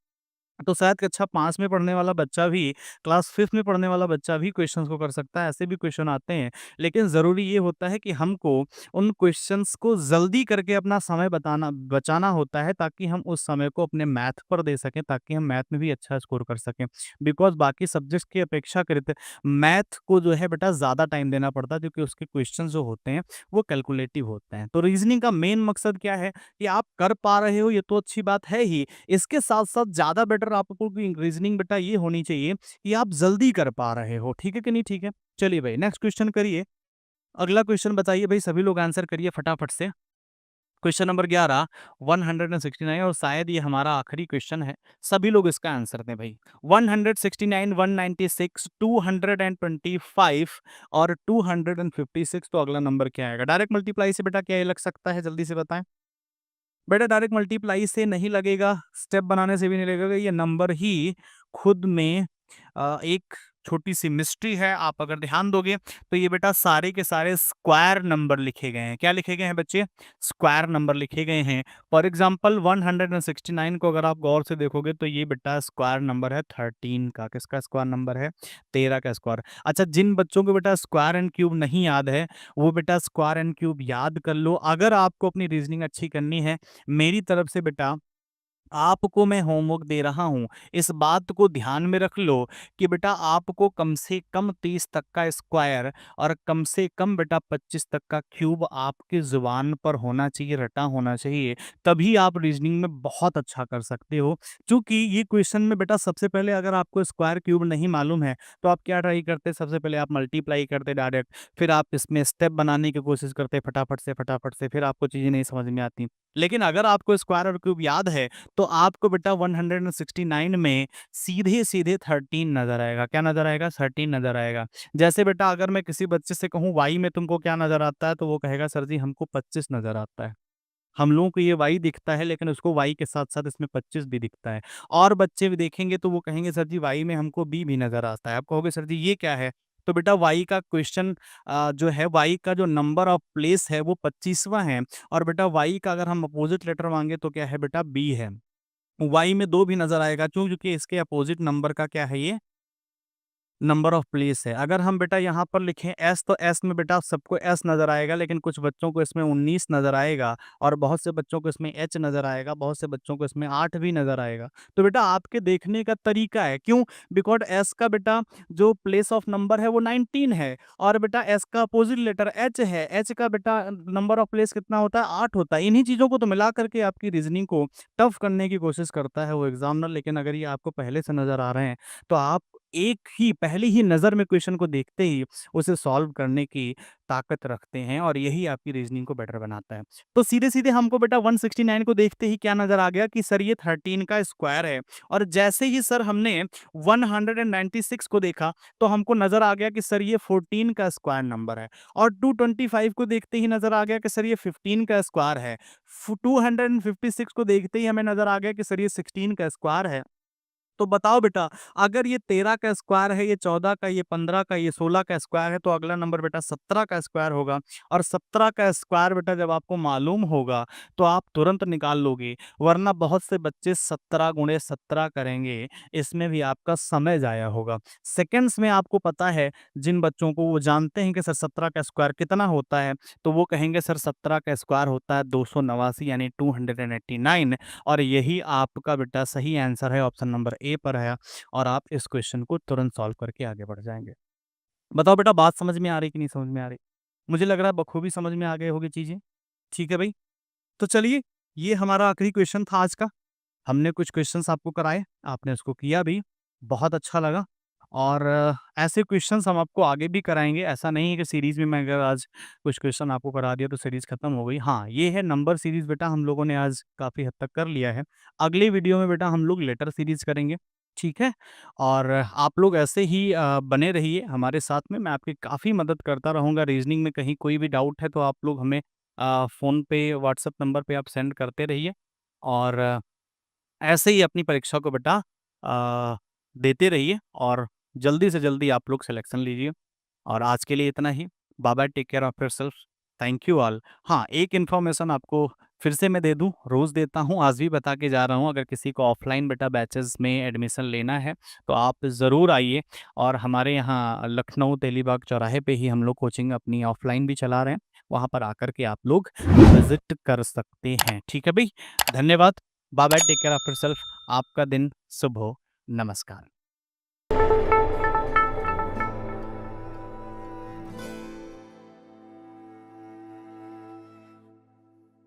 तो शायद कक्षा 5 में पढ़ने वाला बच्चा भी, क्लास 5th में पढ़ने वाला बच्चा भी क्वेश्चंस को कर सकता है, ऐसे भी क्वेश्चन आते हैं। लेकिन ज़रूरी ये होता है कि हमको उन क्वेश्चंस को जल्दी करके अपना समय बचाना होता है, ताकि हम उस समय को अपने मैथ पर दे सकें, ताकि हम मैथ में भी अच्छा स्कोर कर सकें। बिकॉज़ बाकी सब्जेक्ट्स की अपेक्षाकृत मैथ को जो है बेटा ज़्यादा टाइम देना पड़ता है, क्योंकि उसके क्वेश्चंस जो होते हैं, वो कैलकुलेटिव होते हैं। तो रीज़निंग का मेन मकसद क्या है कि आप कर पा रहे हो, ये तो अच्छी बात है ही। इसके साथ-साथ ज़्यादा बेटर आपको की रीज़निंग बेटा ये होनी चाहिए कि आप जल्दी कर पा रहे हो। ठीक है कि नहीं? ठीक है। चलिए भाई नेक्स्ट क्वेश्चन करिए। अगला क्वेश्चन बताइए भाई, सभी लोग आंसर करिए फटाफट से। क्वेश्चन नंबर 11, 169, और शायद ये हमारा आखिरी क्वेश्चन है। सभी लोग इसका आंसर दें भाई। 169, 196, 225 और 256। तो अगला नंबर क्या आएगा? डायरेक्ट मल्टीप्लाई से बेटा क्या ये लग सकता है? जल्दी से बताएं। बेटा डायरेक्ट मल्टीप्लाई से नहीं लगेगा, स्टेप बनाने से भी नहीं लगेगा। ये नंबर ही खुद में एक छोटी-सी मिस्ट्री है। आप अगर ध्यान दोगे तो ये बेटा सारे के सारे स्क्वायर नंबर लिखे गए हैं। क्या लिखे गए हैं बच्चे? स्क्वायर नंबर लिखे गए हैं। फॉर एग्ज़ाम्पल 169 को अगर आप गौर से देखोगे तो ये बेटा स्क्वायर नंबर है 13 का। किसका स्क्वायर नंबर है? 13 का स्क्वायर। अच्छा, जिन बच्चों को बेटा स्क्वायर एंड क्यूब नहीं याद है, वो बेटा स्क्वायर एंड क्यूब याद कर लो। अगर आपको अपनी रीज़निंग अच्छी करनी है, मेरी तरफ से बेटा आपको मैं होमवर्क दे रहा हूँ, इस बात को ध्यान में रख लो कि बेटा आपको कम से कम 30 तक का स्क्वायर और कम से कम बेटा 25 तक का क्यूब आपकी ज़ुबान पर होना चाहिए, रटा होना चाहिए। तभी आप रीज़निंग में बहुत अच्छा कर सकते हो। चूँकि ये क्वेश्चन में बेटा सबसे पहले अगर आपको स्क्वायर क्यूब नहीं मालूम है, तो आप क्या ट्राई करते? सबसे पहले आप मल्टीप्लाई करते डायरेक्ट, फिर आप इसमें स्टेप बनाने की कोशिश करते फटाफट से, फिर आपको चीज़ें नहीं समझ में आती। लेकिन अगर आपको स्क्वायर और क्यूब याद है, तो आपको बेटा 169 में सीधे-सीधे 13 नज़र आएगा। क्या नज़र आएगा? 13 नज़र आएगा। जैसे बेटा अगर मैं किसी बच्चे से कहूँ y में तुमको क्या नज़र आता है? तो वो कहेगा सर जी हमको 25 नज़र आता है। हम लोगों को ये y दिखता है लेकिन उसको y के साथ-साथ इसमें 25 भी दिखता है। और बच्चे भी देखेंगे तो वो कहेंगे सर जी y में हमको b भी नज़र आता है। आप कहोगे सर जी ये क्या है? तो बेटा y का क्वेश्चन जो है y का जो नंबर ऑफ प्लेस है वो 25वां है और बेटा y का अगर हम अपोज़िट लेटर माँगे तो क्या है बेटा b है। y में 2 भी नज़र आएगा क्यों? क्योंकि इसके अपोज़िट नंबर का क्या है ये? नंबर ऑफ प्लेस है। अगर हम बेटा यहाँ पर लिखें एस तो एस में बेटा सबको एस नज़र आएगा लेकिन कुछ बच्चों को इसमें 19 नज़र आएगा और बहुत से बच्चों को इसमें एच नज़र आएगा, बहुत से बच्चों को इसमें 8 भी नज़र आएगा। तो बेटा आपके देखने का तरीका है, क्यों? बिकॉज़ एस का बेटा जो प्लेस ऑफ नंबर है वो 19 है और बेटा एस का अपोज़िट लेटर एच है। एच का बेटा नंबर ऑफ प्लेस कितना होता है? 8 होता है। इन्हीं चीज़ों को तो मिला कर के आपकी रीज़निंग को टफ़ करने की कोशिश करता है वो एग्ज़ामिनर, लेकिन अगर ये आपको पहले से नज़र आ रहे हैं, तो आप एक ही पहली ही नज़र में क्वेश्चन को देखते ही उसे सॉल्व करने की ताकत रखते हैं और यही आपकी रीजनिंग को बेटर बनाता है। तो सीधे-सीधे हमको बेटा 169 को देखते ही क्या नज़र आ गया कि सर ये 13 का स्क्वायर है और जैसे ही सर हमने 196 को देखा तो हमको नज़र आ गया कि सर ये 14 का स्क्वायर नंबर है और 225 को देखते ही नज़र आ गया कि सर ये 15 का स्क्वायर है। 256 को देखते ही हमें नज़र आ गया कि सर ये 16 का स्क्वायर है। तो बताओ बेटा, अगर ये 13 का स्क्वायर है, ये 14 का, ये 15 का, ये 16 का स्क्वायर है, तो अगला नंबर बेटा 17 का स्क्वायर होगा और 17 का स्क्वायर बेटा जब आपको मालूम होगा, तो आप तुरंत निकाल लोगे, वरना बहुत से बच्चे 17 गुणे 17 करेंगे, इसमें भी आपका समय ज़ाया होगा। सेकंड्स में आपको पता है, जिन बच्चों को वो जानते हैं कि सर 17 का स्क्वायर कितना होता है, तो वो कहेंगे सर 17 का स्क्वायर होता है 289 यानी 289 और यही आपका बेटा सही आंसर है, ऑप्शन नंबर ए पर है और आप इस क्वेश्चन को तुरंत सॉल्व करके आगे बढ़ जाएँगे। बताओ बेटा बात समझ में आ रही कि नहीं समझ में आ रही? मुझे लग रहा है बखूबी समझ में आ गई होगी चीज़ें। ठीक है भई, तो चलिए ये हमारा आखिरी क्वेश्चन था आज का। हमने कुछ क्वेश्चंस आपको कराए, आपने उसको किया भी, बहुत अच्छा लगा और ऐसे क्वेश्चंस हम आपको आगे भी कराएँगे। ऐसा नहीं है कि सीरीज़ में मैं अगर आज कुछ क्वेश्चन आपको करा दिया तो सीरीज़ खत्म हो गई। हाँ, ये है नंबर सीरीज़ बेटा हम लोगों ने आज काफ़ी हद तक कर लिया है। अगले वीडियो में बेटा हम लोग लेटर सीरीज़ करेंगे, ठीक है? और आप लोग ऐसे ही बने रहिए हमारे साथ में, मैं आपकी काफ़ी मदद करता रहूँगा। रीज़निंग में कहीं कोई भी डाउट है तो आप लोग हमें फ़ोन पे, व्हाट्सएप नंबर पे आप सेंड करते रहिए और ऐसे ही अपनी परीक्षा को बेटा देते रहिए और जल्दी से जल्दी आप लोग सिलेक्शन लीजिए और आज के लिए इतना ही। Bye bye, take care of yourself, thank you all. हाँ, एक इन्फॉर्मेशन आपको फिर से मैं दे दूँ, रोज़ देता हूँ, आज भी बता के जा रहा हूँ, अगर किसी को ऑफलाइन बेटा बैचेज़ में एडमिशन लेना है, तो आप ज़रूर आइए और हमारे यहाँ लखनऊ तेलीबाग चौराहे पे ही हम लोग कोचिंग अपनी ऑफलाइन भी चला रहे हैं, वहाँ पर आकर के आप लोग विज़िट कर सकते हैं। ठीक है भई? धन्यवाद। Bye bye, take care of yourself. आपका दिन शुभ हो। नमस्कार।